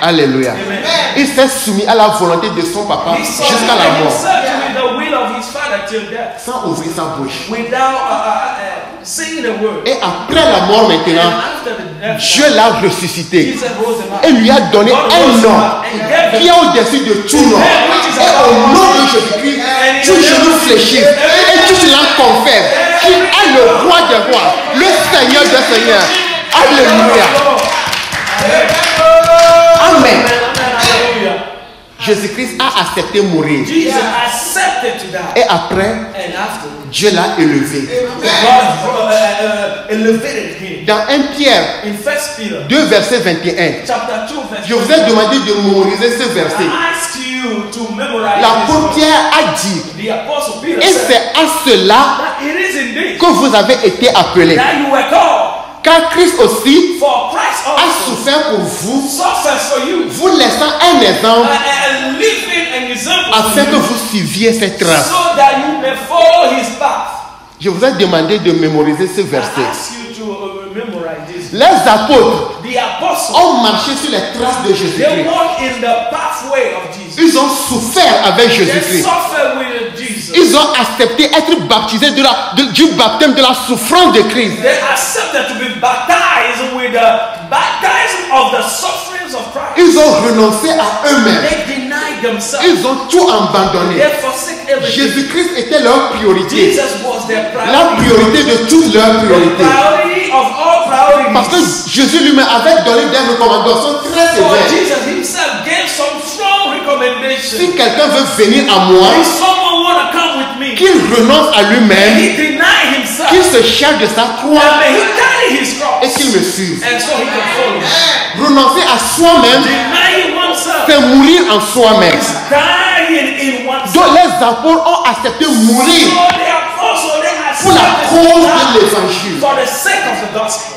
Alléluia. Amen. Il s'est soumis à la volonté de son papa He jusqu'à la mort, submitted the will of his father till death. sans ouvrir sa bouche. Without saying the word. Et après la mort And maintenant, after the death, Dieu l'a ressuscité Jesus rose him up. et lui a donné God un rose him nom up and gave qui est au-dessus de tout nom. Et au nom de Jésus-Christ, tout genou fléchit et tout langue confesse qu'il est le roi des rois, le Seigneur des seigneurs. Alléluia. Amen. Hallelujah. Jésus-Christ a accepté mourir. Jesus accepted to die. Et après, And after, Dieu l'a élevé. God elevated him. Dans 1 Pierre In 1 Peter 2, verset 21, chapter 2, verse je vous ai demandé de mémoriser ce verset. I asked you to memorize L'apôtre this. Pierre a dit, The apostle Peter et said c'est à cela that it is in this que vous avez été appelés. that you were called. Car Christ aussi For Christ a also souffert pour vous, suffers for you, vous laissant un exemple and living an example afin for que you, vous suiviez ses traces. so that you may follow his path. Je vous ai demandé de mémoriser ce I verset. ask you to memorize this. Les apôtres The apostles, ont marché sur les traces de they Jésus-Christ. walk in the pathway of Jesus. Ils ont souffert avec They Jésus-Christ. suffer with Jesus. Ils ont accepté être baptisés du baptême de la souffrance de Christ. They accepted to be baptized with the baptism of the sufferings of Christ. Ils ont renoncé à eux-mêmes. They denied themselves. Ils ont tout abandonné. They forsake everything. Jésus-Christ était leur priorité. Jesus was their La priority. priorité de toutes leurs The priorités. priority of all priorities. Parce que Jésus lui-même avait donné des recommandations très For sévères. Jesus himself gave some strong recommendations. Si quelqu'un veut venir à moi, If someone want to come with me, qu'il renonce à lui-même, he deny himself. qu'il se charge de sa croix And may he carry his cross. et qu'il me suive. And so he can follow me. Renoncer à soi-même, Denying oneself. c'est mourir en soi-même. Dying in oneself. Donc les apôtres ont accepté mourir So the apostle, they pour la accepted cause to de die l'évangile. for the sake of the gospel.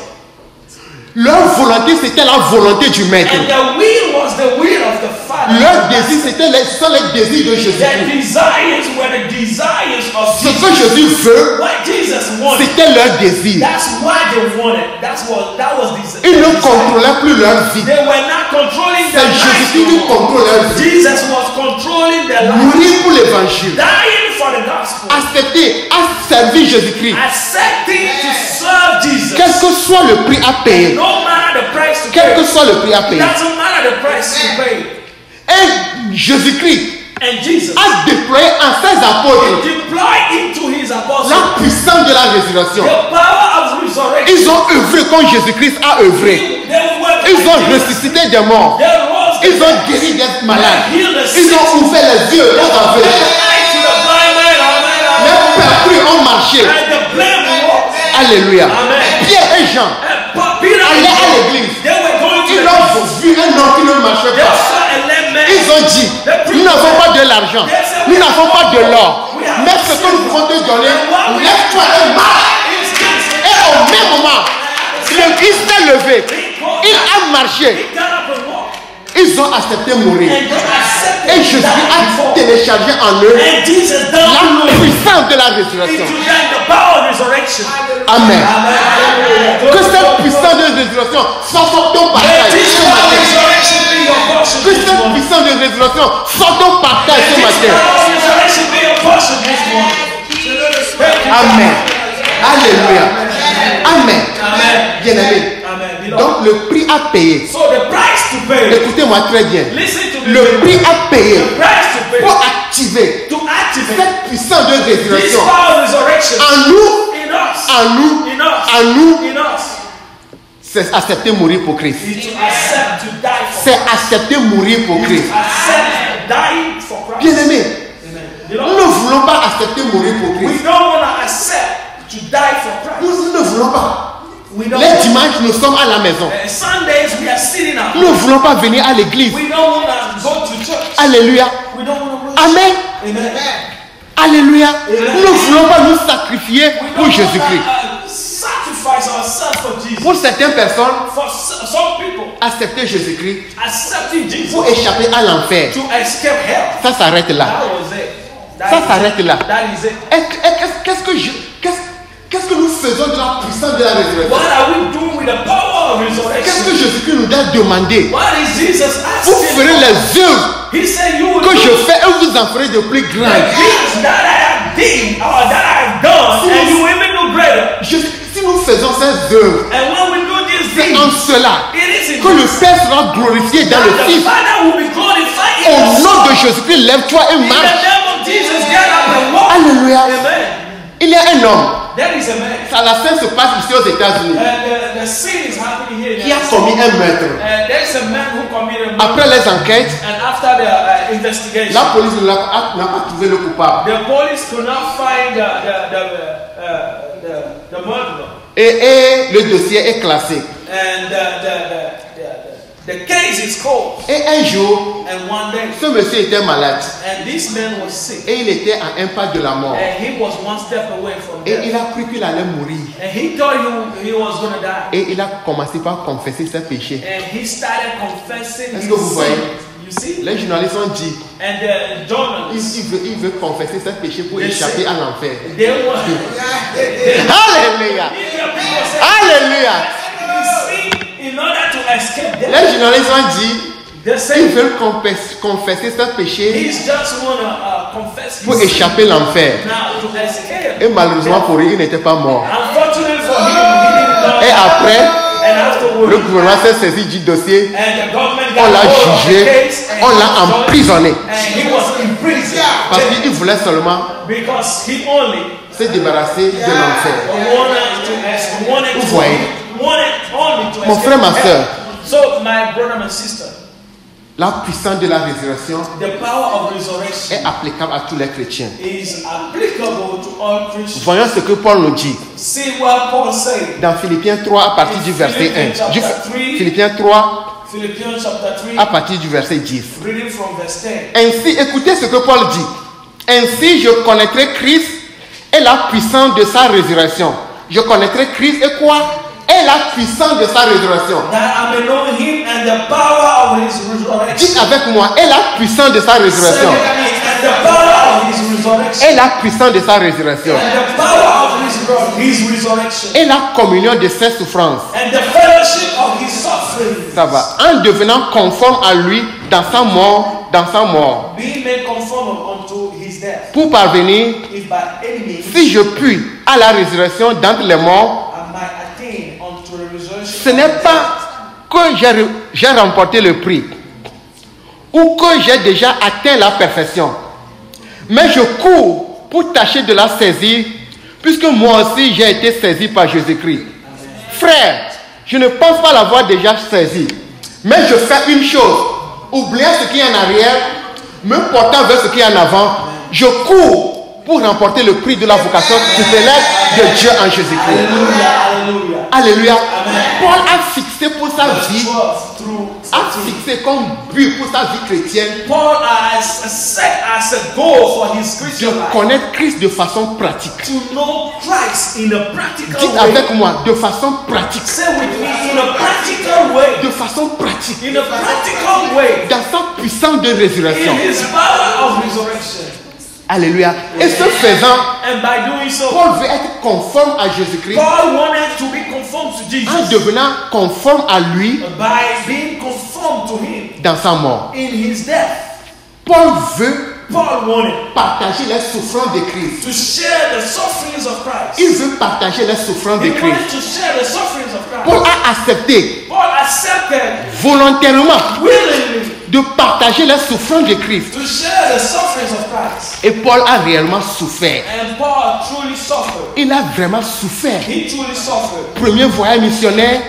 Leur volonté, c'était la volonté du Maître. And the will was the will of the Father. Leur désir, ce sont les désirs de Their Jésus-Christ. desires were the desires of Ce Jesus. que Jésus veut, What Jesus wanted. c'était leur désir. That's why they wanted. That was the Ils ne desire. contrôlaient plus leur vie. They were not controlling C'est their lives. Jésus-Christ qui contrôle leur vie. Jesus was controlling their lives. Mourir pour l'évangile. Dying for the gospel. Accepter à servir Jésus-Christ. Accepting to serve Jesus. Quel que soit le prix à payer. No matter the price to Quel pay. que soit le prix à It payer. doesn't matter the price to pay. Et Jésus-Christ And Jesus a déployé en ses apôtres deployed into his apostles la puissance de la résurrection. the power of resurrection. Ils ont œuvré comme Jésus-Christ a œuvré. They worked Ils ont like Jesus. ressuscité des morts. They rose the Ils ont dead. guéri des malades. They healed the Ils sick. ont ouvert les yeux aux Opened aveugles. the eyes to the blind man. Les Amen. perpris ont marché. And the blind walked. Alléluia. Amen. Pierre et Jean And Peter and allaient à John, l'église. they were going to Ils the ont vu un homme qui ne marchait They pas. saw a lame man. Ils ont dit, nous n'avons pas de l'argent, nous n'avons pas de l'or, mais ce que nous pouvons te donner, lève-toi et marche. Et au même moment, il s'est levé, il a marché. He got up and walked. Ils ont accepté mourir. And they accepted Et Jésus a téléchargé en eux And Jesus la downloaded puissance de la into résurrection. them the power of resurrection. Amen. Amen. Que cette puissance de résurrection soit sur ton May partage this ce power of matin. resurrection be your portion Que this cette morning. puissance de résurrection soit ton partage ce May this matin. power of resurrection be your portion this morning. Thank you. Amen. Alléluia. Amen. Amen. Bien-aimé. Amen. Beloved. Donc le prix à payer, So the price to pay. écoutez-moi très bien, Listen to me. le prix à payer The price to pay. pour activer To activate cette puissance de this résurrection power of resurrection en nous, in us. en nous, In us. en nous, In us. c'est accepter mourir pour Christ. Is to accept to die for C'est accepter mourir pour Christ. accept dying for Christ. Bien-aimé, Amen. nous Beloved, ne voulons pas accepter mourir pour we Christ. don't want to accept to die for Christ. Nous ne voulons pas. We don't Les want dimanches, nous sommes à la maison. Sundays we are sitting at Nous ne home. voulons pas venir à l'église. We don't want to go to church. Alléluia. We don't want to worship. Amen. Amen. Alléluia. Nous ne voulons pas nous sacrifier We pour don't Jésus-Christ. want to sacrifice sacrifice ourselves for Jesus. Pour certaines personnes, For some people, accepter Jésus-Christ accepting Jesus pour échapper à l'enfer, to escape hell. ça s'arrête là. That was it. Ça s'arrête là. That is it. Qu'est-ce que nous faisons de la puissance de la résurrection? What are we doing with the power of Qu'est-ce que resurrection? Jésus-Christ nous a demandé? What is Jesus Vous asking ferez for? les œuvres He said you will que je do fais et vous en ferez de plus the grandes. things that I have done or that I have done, and you will even do greater. Si nous faisons ces œuvres, And when we do these c'est things, en cela it is in que le Père sera glorifié dans le that the Fils. Father will be glorified in Au the nom Son. de Jésus-Christ, lève-toi et In the marche. name of Jesus, get up and walk. Alléluia. Amen. Il y a un homme, There is a man. ça la scène se passe ici aux États-Unis, And the sin is happening here. qui a commis un meurtre. There's a man who committed murder. Après les enquêtes, And after the investigation, la police n'a pas trouvé le coupable. the police could not find the murderer. Et le dossier est classé. And the case is closed. Et un jour, And one day, ce monsieur était malade. and this man was sick. Et il était à un pas de la mort. And he was one step away from Et il death. a cru qu'il allait mourir. And he thought he was going to die. Et il a commencé par confesser ses péchés. And he started confessing Est-ce his que vous voyez? sin. You see? Les journalistes ont dit, And the journalists, il veut confesser ses péchés pour échapper à l'enfer. they were. Alléluia. People say, Alléluia. in order to escape death, Les journalistes ont dit, they ils say veulent confesser ses péchés he's just wanna confess pour his sin échapper à l'enfer. now to escape. Et malheureusement pour lui, il n'était pas mort. Unfortunately for him, he didn't Et die. après, And afterwards, le gouvernement s'est saisi du dossier. and the government On got l'a hold of the jugé, case, and on he l'a was judged, emprisonné. and he was in prison Parce qu'il voulait seulement because he only se débarrasser de l'enfer. wanted Vous voyez? only to Mon escape frère, ma hell. sœur, So my brother and sister, la puissance de la résurrection the power of resurrection est applicable à tous les chrétiens. is applicable to all Christians. Voyons ce que Paul nous dit See what Paul said. dans Philippiens 3 à partir du verset 1. Philippiens 3 Philippians chapter 3, à partir du verset 10. reading from verse 10. Ainsi, écoutez ce que Paul dit. Ainsi, je connaîtrai Christ et la puissance de sa résurrection. Je connaîtrai Christ et quoi? Et la puissance de sa résurrection. That I may know him and the power of his resurrection. Dites avec moi, et la puissance de sa résurrection. And the power of his resurrection. Et la puissance de sa résurrection. And the power of his resurrection. Et la communion de ses souffrances. And the fellowship of his suffering. Ça va. En devenant conforme à lui dans sa mort, Being made conform unto his death. pour parvenir, If by any means si je puis, à la résurrection d'entre les morts. I might attain unto the resurrection. Ce n'est pas que j'ai remporté le prix ou que j'ai déjà atteint la perfection, mais je cours pour tâcher de la saisir, puisque moi aussi j'ai été saisi par Jésus-Christ. Frère, je ne pense pas l'avoir déjà saisi, mais je fais une chose, oubliant ce qui est en arrière, me portant vers ce qui est en avant, je cours pour remporter le prix de la vocation supérieure de Dieu en Jésus-Christ. Hallelujah. Alléluia. Amen. Paul a fixé pour sa vie, 12 through a 14. fixé comme but pour sa vie chrétienne Paul has set as a goal for his de Christian life connaître Christ de façon pratique. to know Christ in a practical Dites way. avec moi, de façon pratique. Say with me, in a practical way. De façon pratique. In a practical way. Dans sa puissance de In résurrection. his power of resurrection. Alléluia. Et ce faisant, And by doing so, Paul veut être conforme à Jésus-Christ Paul wanted to be conformed to en Jesus devenant conforme à lui by being conformed to him dans sa mort. in his death. Paul veut Paul wanted partager les souffrances de Christ. to share the sufferings of Christ. Il veut partager les souffrances de He Christ. wanted to share the sufferings of Christ. Paul a accepté Paul accepted volontairement willingly de partager les souffrances de Christ. to share the sufferings of Christ. Et Paul a réellement souffert. And Paul truly suffered. Il a vraiment souffert. He truly suffered. Premier voyage missionnaire,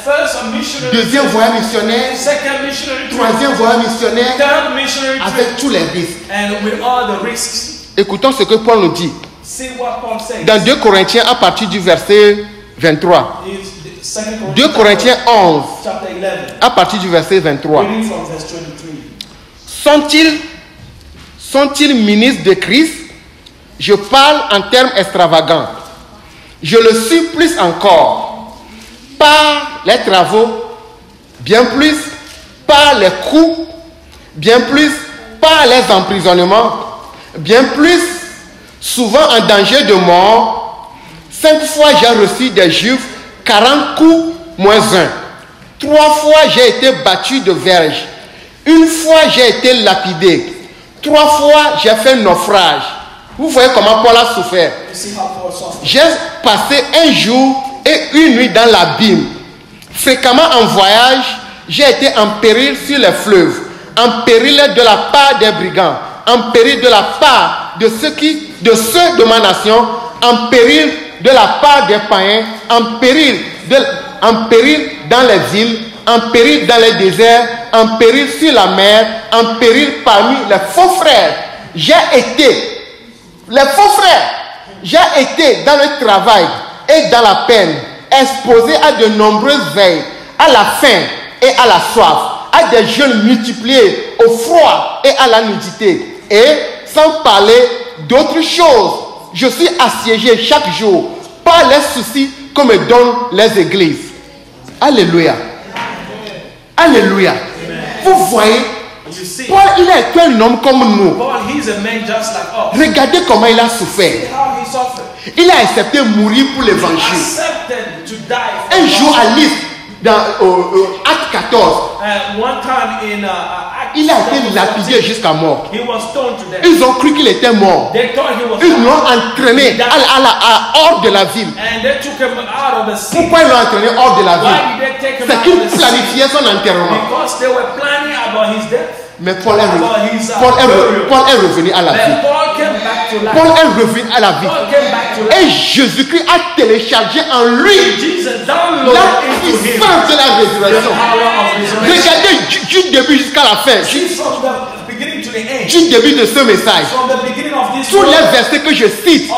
First a missionary deuxième trip, voyage missionnaire, second missionary trip, troisième voyage missionnaire, third missionary trip, avec tous les risques. and with all the risks. Écoutons ce que Paul nous dit. See what Paul says. Dans 2 Corinthiens à partir du verset 23. It's 2 Corinthiens 11 chapter 11, à partir du verset 23. reading from verse 23. Sont-ils ministres de Christ? Je parle en termes extravagants. Je le suis plus encore. par les travaux, bien plus par les coups, bien plus par les emprisonnements, bien plus souvent en danger de mort. 5 fois j'ai reçu des Juifs 40 coups moins 1. 3 fois j'ai été battu de verge. 1 fois j'ai été lapidé. 3 fois j'ai fait naufrage. Vous voyez comment Paul a souffert. J'ai passé 1 jour et 1 nuit dans l'abîme. Fréquemment en voyage, j'ai été en péril sur les fleuves, en péril de la part des brigands, en péril de la part de ceux de ma nation, en péril de la part des païens, en péril dans les villes, en péril dans les déserts, en péril sur la mer, en péril parmi les faux frères. Les faux frères, j'ai été dans le travail et dans la peine, exposé à de nombreuses veilles, à la faim et à la soif, à des jeûnes multipliés, au froid et à la nudité. Et sans parler d'autres choses, je suis assiégé chaque jour par les soucis que me donnent les églises. Alléluia. Alléluia. Vous voyez, Paul, il a été un homme comme nous. Regardez comment il a souffert. Il a accepté de mourir pour l'évangile. Un jour à Lys, dans Acte 14, il a été lapidé jusqu'à mort. Ils ont cru qu'il était mort. Ils l'ont entraîné hors de la ville. Pourquoi ils l'ont entraîné hors de la ville? C'est qu'ils planifiaient son enterrement. Mais Paul est revenu à la vie. Paul est revenu à la vie. Et Jésus-Christ a téléchargé en lui la puissance de la résurrection. Regardez du début jusqu'à la fin. Du début de ce message. Tous les versets que je cite,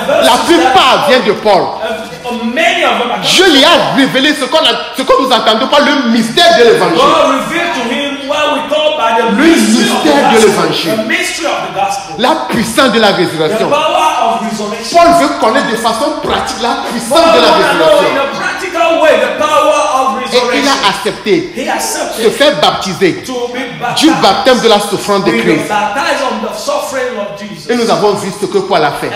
la plupart viennent de Paul. Je lui ai révélé ce que nous entendons par le mystère de l'évangile. Le mystère de l'évangile. La puissance de la résurrection. Paul veut connaître de façon pratique la puissance de la résurrection. Et il a accepté de se faire baptiser du baptême de la souffrance de Christ. Et nous avons vu ce que Paul a fait.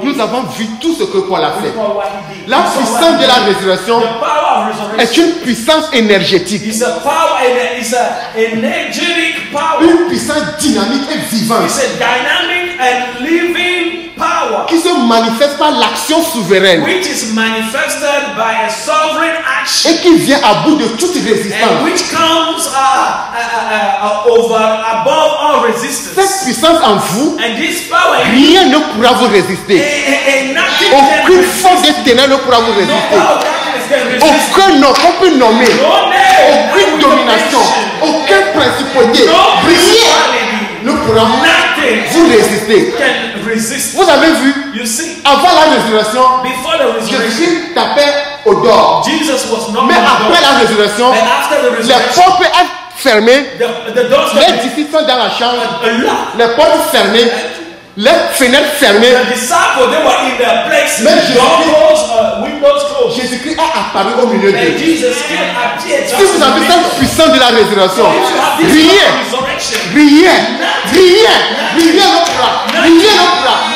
Nous avons vu tout ce que Paul a fait. La puissance de la résurrection est une puissance énergétique. Une puissance dynamique et vivante. Qui se manifeste par l'action souveraine. Et qui vient à bout de toute résistance. Cette puissance en vous, rien ne pourra vous résister. Aucune force de ténèbres ne pourra vous résister. Aucun nom qu'on peut nommer, aucune domination, aucun principauté, rien ne pourra vous résister. Vous avez vu, avant la résurrection, Jésus tapait au dehors. Mais après la résurrection, les portes étaient fermées, les disciples sont dans la chambre, les portes fermées, les fenêtres fermées. Mais Jésus-Christ a apparu au milieu d'eux. Si vous avez cette puissance de la résurrection, rien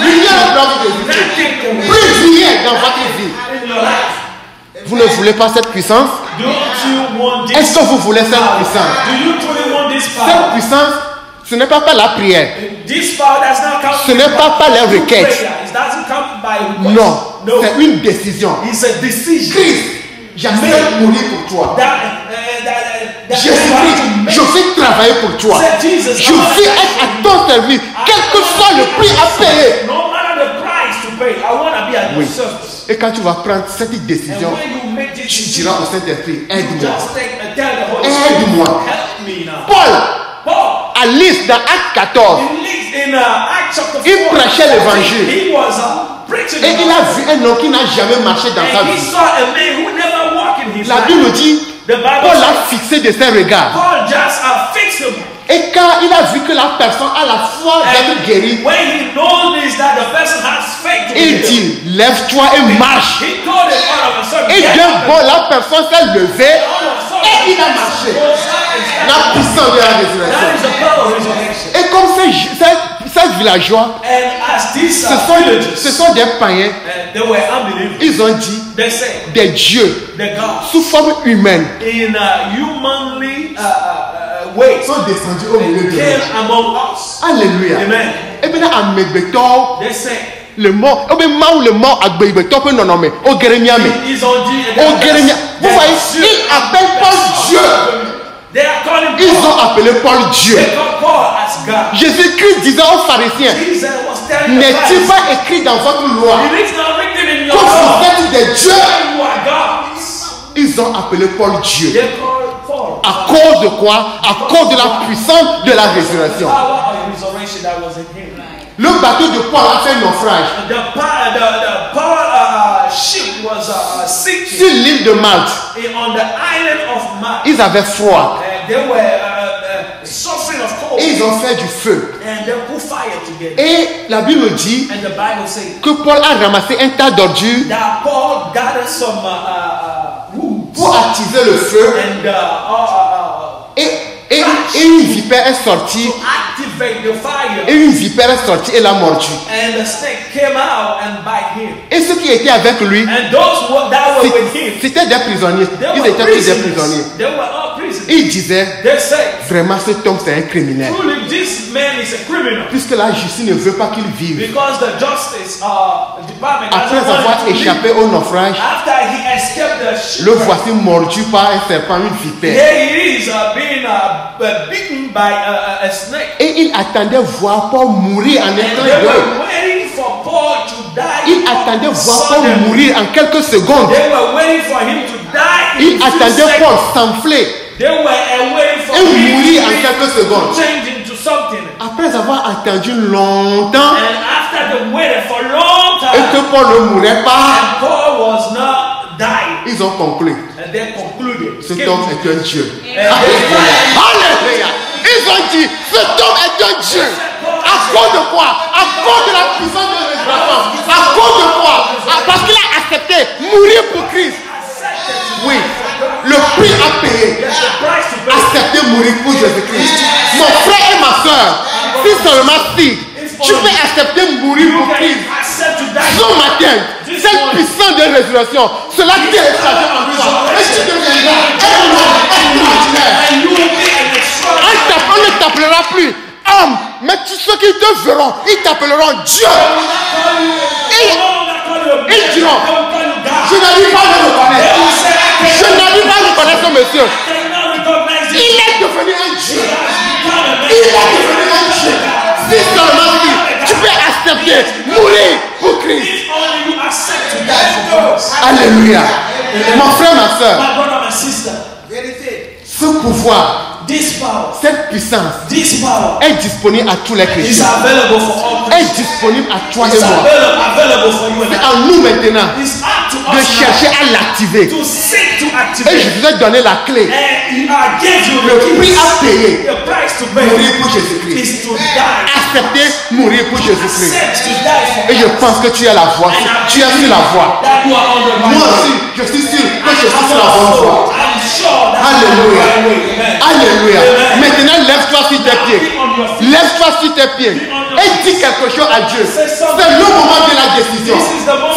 ne pourra vous résister. Plus rien dans votre vie. Vous ne voulez pas cette puissance? Est-ce que vous voulez cette puissance? Cette puissance, ce n'est pas par la prière. Ce n'est pas par les requêtes. Non, c'est une décision. Christ, j'accepte mourir pour toi. Jésus-Christ, je vais travailler pour toi. Je vais être à ton service, quel que soit le prix à payer. Oui. Et quand tu vas prendre cette décision, tu diras au Saint-Esprit, aide-moi. Aide-moi. Paul, à Lys, dans Acte 14, il prêchait l'évangile. Et il a vu un homme qui n'a jamais marché dans sa vie. La Bible dit, Paul a fixé de ses regards. Et quand il a vu que la personne a la foi d'être guérie, il dit, lève-toi et marche. Et Et d'un bond, la personne s'est levée et il a marché. La puissance de la résurrection. Et comme ces villageois, ce sont des païens, ils ont dit des dieux sous forme humaine sont descendus au milieu de nous. Alléluia. Et bien, à Megbetor, le mort, le mort à Megbetor peut non nommer. Au Guérémiame. Au Guérémiame. Vous voyez, ils appellent Paul Dieu. Ils ont appelé Paul Dieu. Jésus-Christ disait aux pharisiens, n'est-il pas écrit dans votre loi que vous êtes des dieux? Ils ont appelé Paul Dieu. À cause de quoi? À cause de la puissance de la résurrection. Le bateau de Paul a fait naufrage sur l'île de Malte. Ils avaient froid. Et ils ont fait du feu. Et la Bible dit que Paul a ramassé un tas d'ordures pour attiser le feu. Et une vipère est sortie. Et une vipère est sortie et l'a mordu. Et ceux qui étaient avec lui, c'était des prisonniers. Ils étaient tous des prisonniers. Ils disaient, vraiment cet homme c'est un criminel. Puisque la justice ne veut pas qu'il vive. Après avoir échappé au naufrage, le voici mordu par un serpent, une vipère. Et il attendait voir Paul mourir en un clin d'œil. Il attendait voir Paul mourir en quelques secondes. Il attendait Paul s'enfler et mourir en quelques secondes. Après avoir attendu longtemps et que Paul ne mourait pas, ils ont conclu. Cet homme est un Dieu. Alléluia. Ils ont dit, cet homme est un Dieu. À cause de quoi? À cause de la puissance de résurrection. À cause de quoi? Parce qu'il a accepté mourir pour Christ. Oui, le prix à payer. Accepter mourir pour Jésus-Christ. Mon frère et ma soeur, si seulement si tu peux accepter mourir pour Christ ce matin, cette puissance de résurrection, cela télécharge en toi. Et tu deviendras on ne t'appellera plus homme, mais ceux qui te verront, ils t'appelleront Dieu. Et ils diront, je n'arrive pas à le reconnaître. Je n'arrive pas à reconnaître ce monsieur. Il est devenu un Dieu. Il est devenu un Dieu. Si seulement si tu peux accepter mourir pour Christ. Alléluia. Mon frère, ma soeur, ce pouvoir, cette puissance est disponible à tous les chrétiens. Est disponible à toi et moi. C'est à nous maintenant de chercher à l'activer. Et je vous ai donné la clé. Le prix à payer. Mourir pour Jésus-Christ. Accepter mourir pour Jésus-Christ. Et je pense que tu es la voie. Tu es sur la voie. Moi aussi, je suis sûr que je suis sur la bonne voie. Alléluia. Alléluia. Maintenant, lève-toi sur tes pieds. Lève-toi sur tes pieds. Et dis quelque chose à Dieu. C'est le moment de la décision.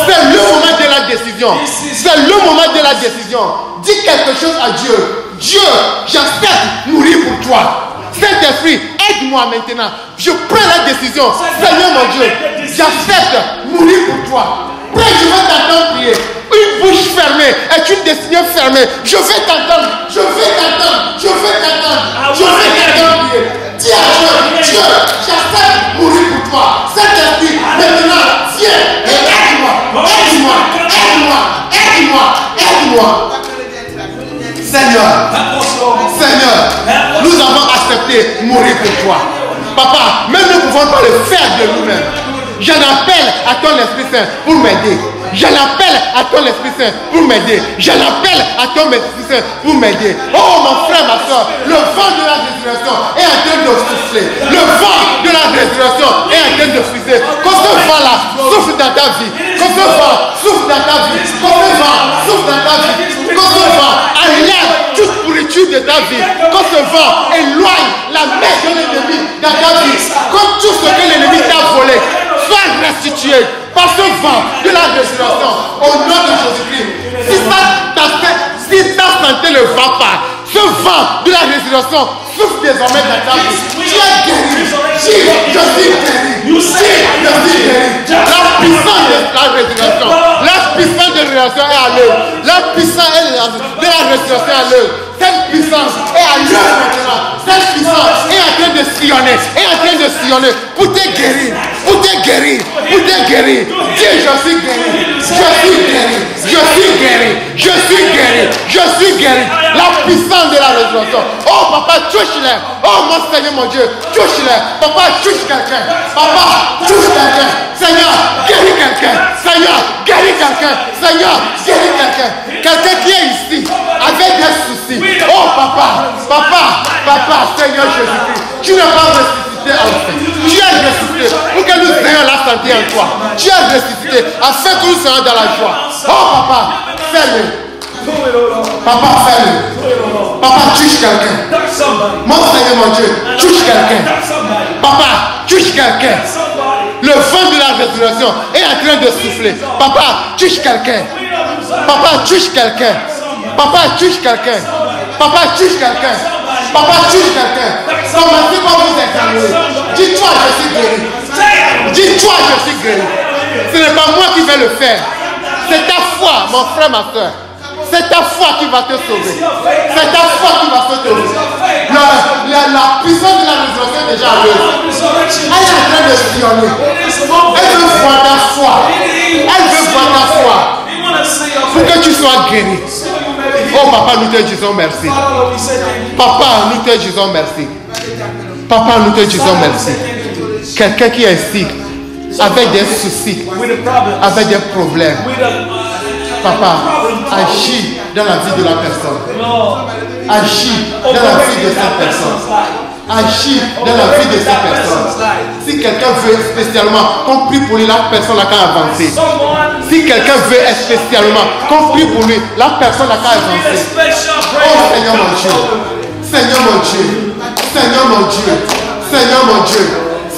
C'est le moment de la décision. C'est le moment de la décision. Dis quelque chose à Dieu. Dieu, j'accepte mourir pour toi. Saint-Esprit, aide-moi maintenant. Je prends la décision. Seigneur mon Dieu, j'accepte mourir pour toi. Près, je vais t'entendre prier. Une bouche fermée est une destinée fermée. Je vais t'entendre. Je vais t'entendre. Je vais t'entendre. Je vais t'entendre prier. Dis à Dieu, Dieu, j'accepte mourir pour toi. Saint-Esprit, maintenant, viens et aide-moi. Aide-moi. Aide-moi. Aide-moi. Aide-moi. Seigneur, Seigneur, nous avons accepté mourir pour toi. Papa, même nous ne pouvons pas le faire de nous-mêmes. J'en appelle à ton Esprit Saint pour m'aider. J'en appelle à ton Esprit Saint pour m'aider. J'en appelle à ton Esprit Saint pour m'aider. Oh mon frère, ma soeur, le vent de la résurrection est en train de souffler. Le vent de la résurrection est en train de souffler. Que ce vent-là souffle dans ta vie. Que ce vent souffle dans ta vie. Que ce vent souffle dans ta de ta vie. Que ce vent éloigne la main de l'ennemi dans ta vie. Comme tout ce que l'ennemi t'a volé soit restitué par ce vent de la résurrection. Au nom de Jésus-Christ. Si ta santé ne va pas, ce vent de la résurrection souffle désormais dans ta vie. Tu es guéri. Si je suis guéri. Si je suis guéri. La puissance de la résurrection. La puissance de la résurrection est à l'œuvre. La puissance de la résurrection est à l'œuvre. Cette puissance est à l'œuvre maintenant. Cette puissance est en train de sillonner. Est en train de sillonner pour te guérir. Pour te guérir. Pour te guérir. Dis je suis guéri. Je suis guéri. Je suis guéri. Je suis guéri. Je suis guéri. La puissance de la résurrection. Oh papa, touche-les. Oh mon Seigneur, mon Dieu, touche-les. Papa, touche quelqu'un. Papa, touche quelqu'un. Seigneur, guéris quelqu'un. Seigneur, guéris quelqu'un. Seigneur, guéris quelqu'un. Quelqu'un qui est ici avec des soucis. Oh papa, Seigneur Jésus-Christ, tu n'es pas ressuscité en fait. Tu es ressuscité pour que nous ayons la santé en toi. Tu es ressuscité afin que nous soyons dans la joie. Oh papa, fais-le. Papa, fais-le. Papa, touche quelqu'un. Mon Seigneur, mon Dieu, touche quelqu'un. Papa, touche quelqu'un. Le vent de la résurrection est en train de souffler. Papa, touche quelqu'un. Papa, touche quelqu'un. Papa, touche quelqu'un. Papa, touche quelqu'un. Papa, touche quelqu'un. Commencez par vous examiner. Dis-toi, je suis guéri. Dis-toi, je suis guéri. Ce n'est pas moi qui vais le faire. C'est ta foi, mon frère, ma soeur. C'est ta foi qui va te sauver. C'est ta foi qui va te sauver. La puissance de la résurrection est déjà à l'œuvre. Elle est en train de sillonner. Elle veut voir ta foi. Elle veut voir ta foi. Pour que tu sois guéri. Oh papa, nous te disons merci. Papa, nous te disons merci. Papa, nous te disons merci. Quelqu'un qui est ici, avec des soucis, avec des problèmes. Papa, agis dans la vie de la personne. Agis dans la vie de cette personne. Agis dans la vie de cette personne. Si quelqu'un veut spécialement qu'on prie pour lui, la personne n'a qu'à avancer. Si quelqu'un veut spécialement qu'on prie pour lui, la personne n'a qu'à avancer. Oh Seigneur mon Dieu, Seigneur mon Dieu, Seigneur mon Dieu, Seigneur mon Dieu,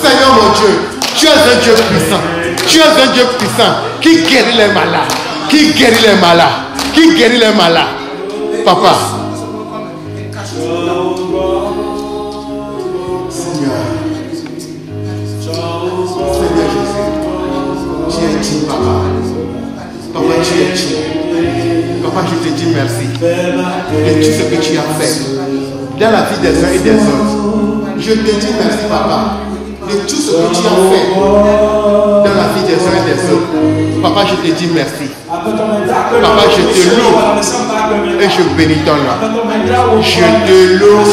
Seigneur mon Dieu, tu es un Dieu puissant. Tu es un Dieu puissant qui guérit les malades. Qui guérit les malades. Qui guérit les malades. Papa. Seigneur. Seigneur Jésus. Tu es digne, papa. Papa, tu es digne. Papa, je te dis merci de tout ce que tu as fait dans la vie des uns et des autres. Je te dis merci, papa, de tout ce que tu as fait dans la vie des uns et des autres. Papa, je te dis merci. Papa, je te loue et je bénis ton nom. Je te loue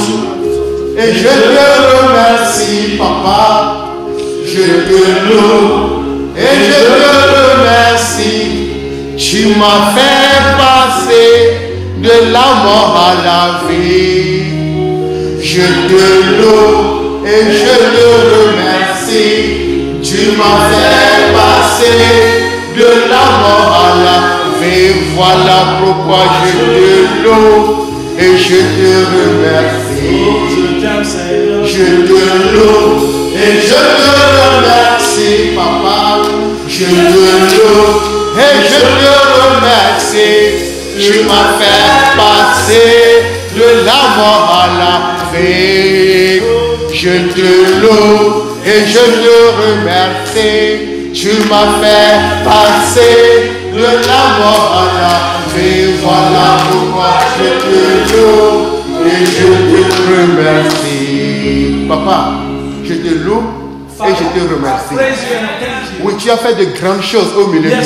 et je te remercie, papa. Je te loue et je te remercie. Tu m'as fait passer de la mort à la vie. Je te loue et je te remercie. Tu m'as fait passer de la mort à la vie. Voilà pourquoi je te loue et je te remercie. Je te loue et je te remercie, papa. Je te loue et je te remercie. Tu m'as fait passer de la mort à la vie. Je te loue et je te remercie. Tu m'as fait passer de la mort à la vie. Voilà pourquoi je te loue et je te remercie. Papa, je te loue et je te remercie. Oui, tu as fait de grandes choses au milieu de nous.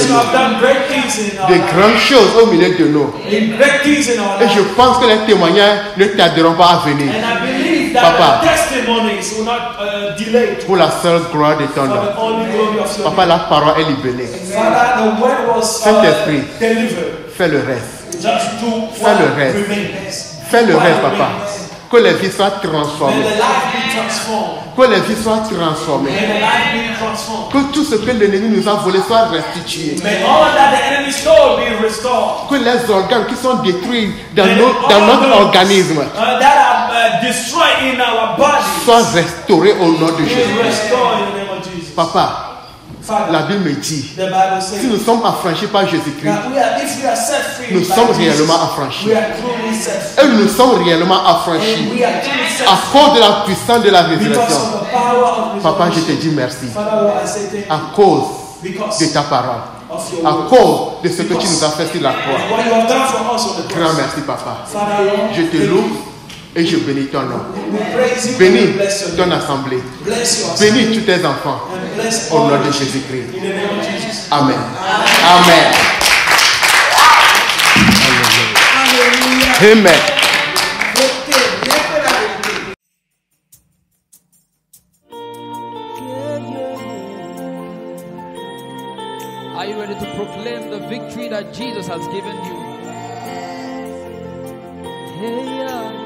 De grandes choses au milieu de nous. Et je pense que les témoignages ne tarderont pas à venir. Papa, pour la seule gloire de ton nom. Papa, la parole est libérée. Saint-Esprit, fais le reste. Fais le reste. Fais le reste, papa. Que les vies soient transformées. Que les vies soient transformées. Que tout ce que l'ennemi nous a volé soit restitué. restored. Que les organes qui sont détruits dans And notre all those, organisme that are destroyed in our bodies soient restaurés au nom de is Jésus. restored in the name of Jesus. Papa, Father, la Bible me dit, the Bible says si nous sommes affranchis par Jésus-Christ, if we are set free, nous by sommes Jesus, réellement affranchis. we are truly set free. Et nous sommes réellement affranchis And we are truly set à free cause de la puissance de la because résurrection. of the power of Papa, je te resurrection. dis merci. Father, Lord, I say thank you À cause because de ta parole. of your À word. cause de ce que tu nous as fait sur la croix. What you have done for us on the Grand cross. merci, Papa. Father, Lord, Je te thank loue you. et je bénis ton nom. We praise you and Bénis we bless your ton name. assemblée. Bless your Bénis tous tes enfants. and bless Au all nom de the Jésus-Christ. in the name of Jesus. Amen. Amen. Amen. Are you ready to proclaim the victory that Jesus has given you? Hey, yeah.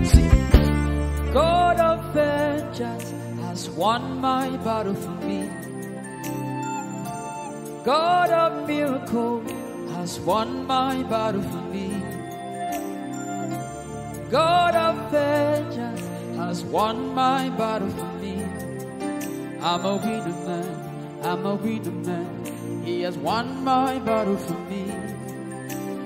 See, God of vengeance has won my battle for me. God of miracle has won my battle for me. God of vengeance has won my battle for me. I'm a winner man, I'm a winner man. He has won my battle for me.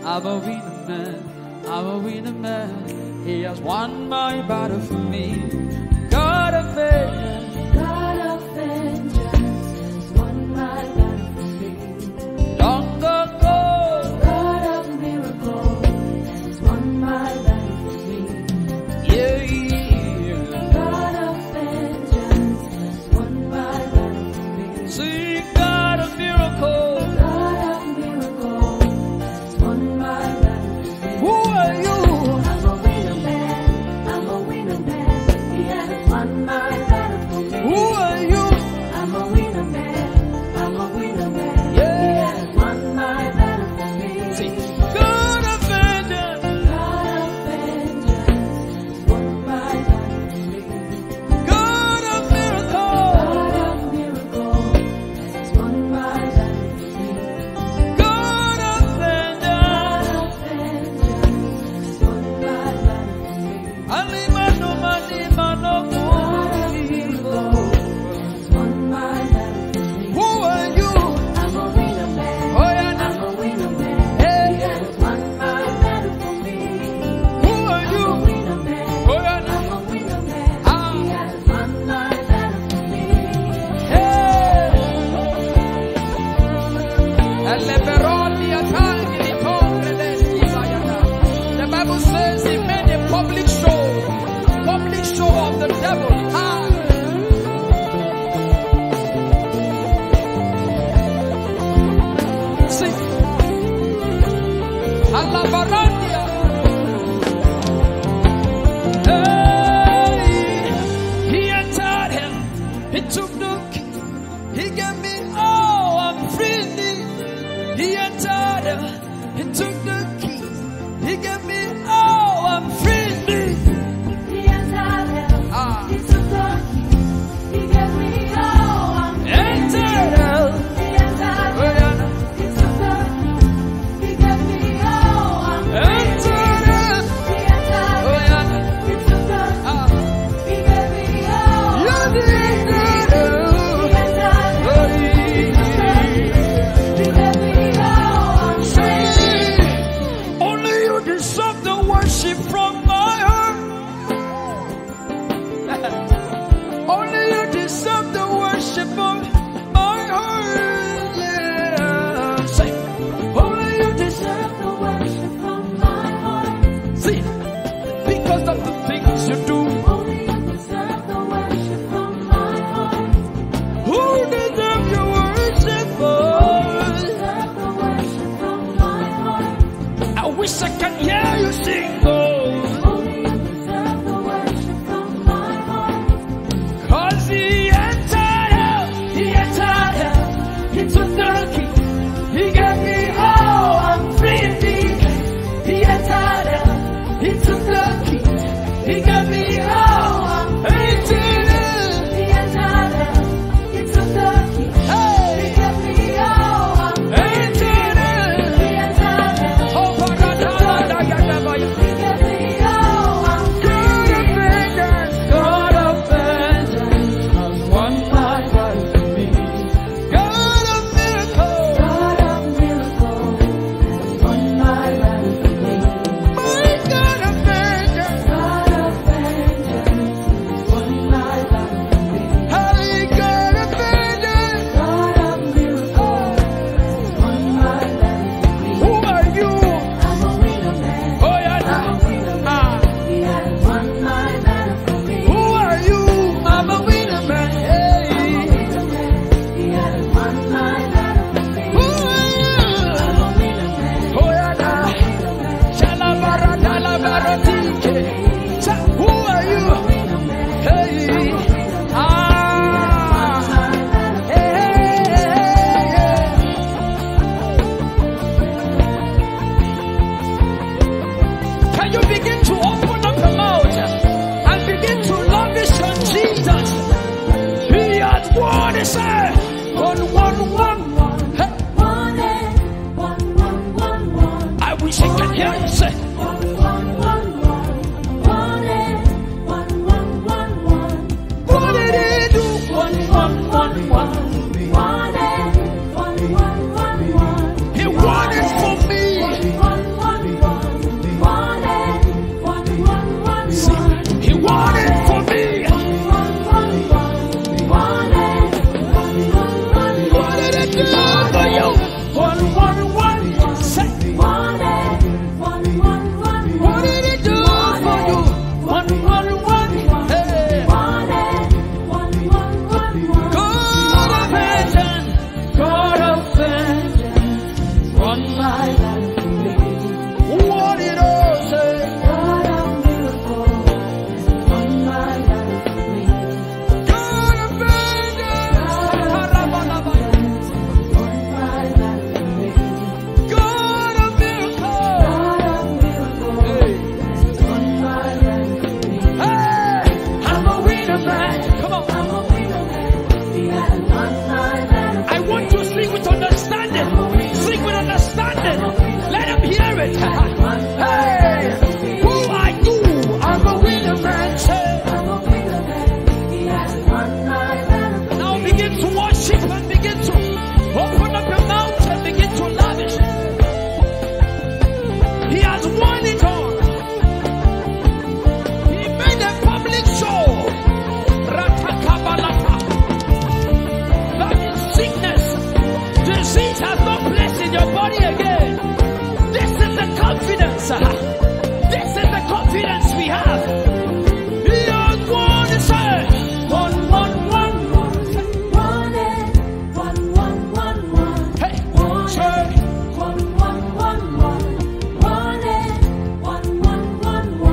I'm a winner man, I'm a winner man. He has won my battle for me. God of vengeance, God of vengeance has won my battle for me. long ago, God of miracle has won my battle for me. yeah, yeah. God of vengeance has won my battle for me. See, God of miracle, God of miracle has won my battle for me. who are you? I'm a winner man, I'm a winner man. He has won my battle for me. Who are you? I'm a winner man, I'm a winner man. Yeah. He has won my battle for me. See, God of vengeance, God of vengeance has won my battle for me. God of miracle, God of miracle has won my battle for me. God of vengeance. God of vengeance has won my battle for me. Alimano, manimano, God of miracle has won my battle for me. who are you? I'm a winner man. Oh, yeah, I'm no. a winner man. Hey. He has won my battle for me. Who are I'm a you? winner man. Oh, yeah, no. I'm a winner man. Ah. He has won my battle for me. The Bible says he made a public show of the devil. See, Alabarandia. Hey, he entered him. He took the key. He gave me, oh, I'm free. He entered him. He took the key. He gave me, oh, I'm free. He entered hell. Ah. He took the key. He gave me all I'm free. Entered hell. He entered Oh, hell. yeah. He took the key. He gave me all I'm free. Entered hell. He entered Oh, hell. yeah. He took the key. Ah. He gave me all You I'm did free. good. He entered hell. Oh, yeah. Everybody say, one, one, one, one. Hey. I wish I could hear you say, what did he do? He won it for me. He won it for me. What did he do for you? One, one, one. Say, what did he do for you? One, one, one. Hey. God of vengeance, God of vengeance, run my life. What did I say? God of miracles, run my life. God of vengeance, God of miracles, hey, I'm a winner man. Come on. I want to sing with understanding. Sing with understanding. Let them hear it. Hey, who are you? I'm a winner man. Say. Now begin to worship and begin to open up your mouth and begin to lavish. He has won it all. He made a public show. Ratakabalata. That is sickness. Disease has no place in your body again. This is the confidence. This is the confidence we have. He has won it all. One, one, one, one. Hey, say.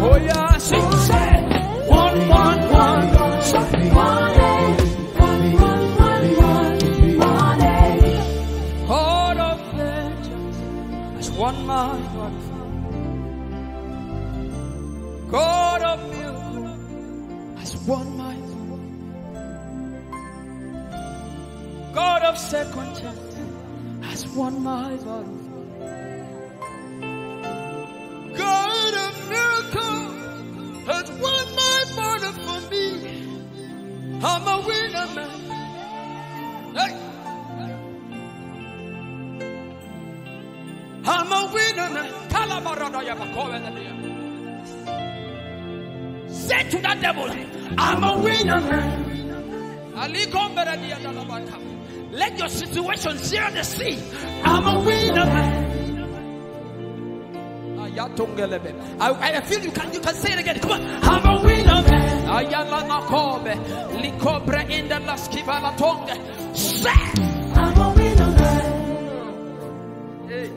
Oh yeah, sing, say. One, one, one. Say. God of vengeance has won my heart. God of miracle has won my heart. God of second chance has won my battle. God of miracle has won my battle for me. I'm a winner man. Hey. I'm a winner man. Say to that devil, I'm a winner man. Let your situation share the sea. I'm a winner man. I feel you can say it again. Come on. I'm a winner man. Say, I'm a winner man. Hey.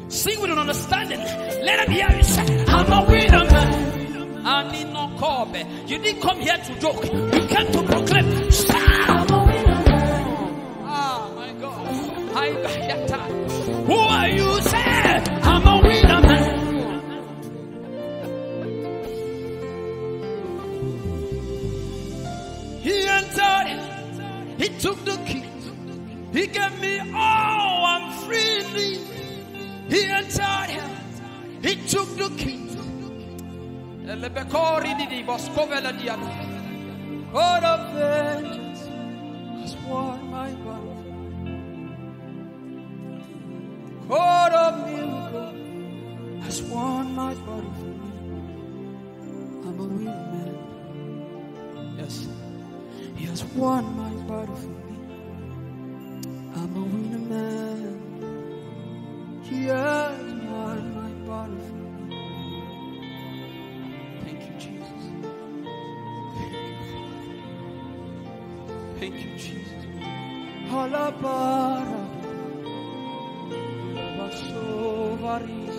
Sing with an understanding. Let them hear you say, I'm a winner man. You didn't come here to joke. You came to proclaim. Say, I'm a winner man. Ah, my God. Who are you? Say, I'm a winner man. He entered. He took the key. He gave me all. I'm free. He entered. He took the key. God of vengeance has won my battle. God of miracle has won my battle for me. I'm a winner man. Yes, He has won my battle for me. I'm a winner man. He has won my battle for me. Thank you, Jesus. Halabara, Basovaris,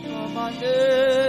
Amade.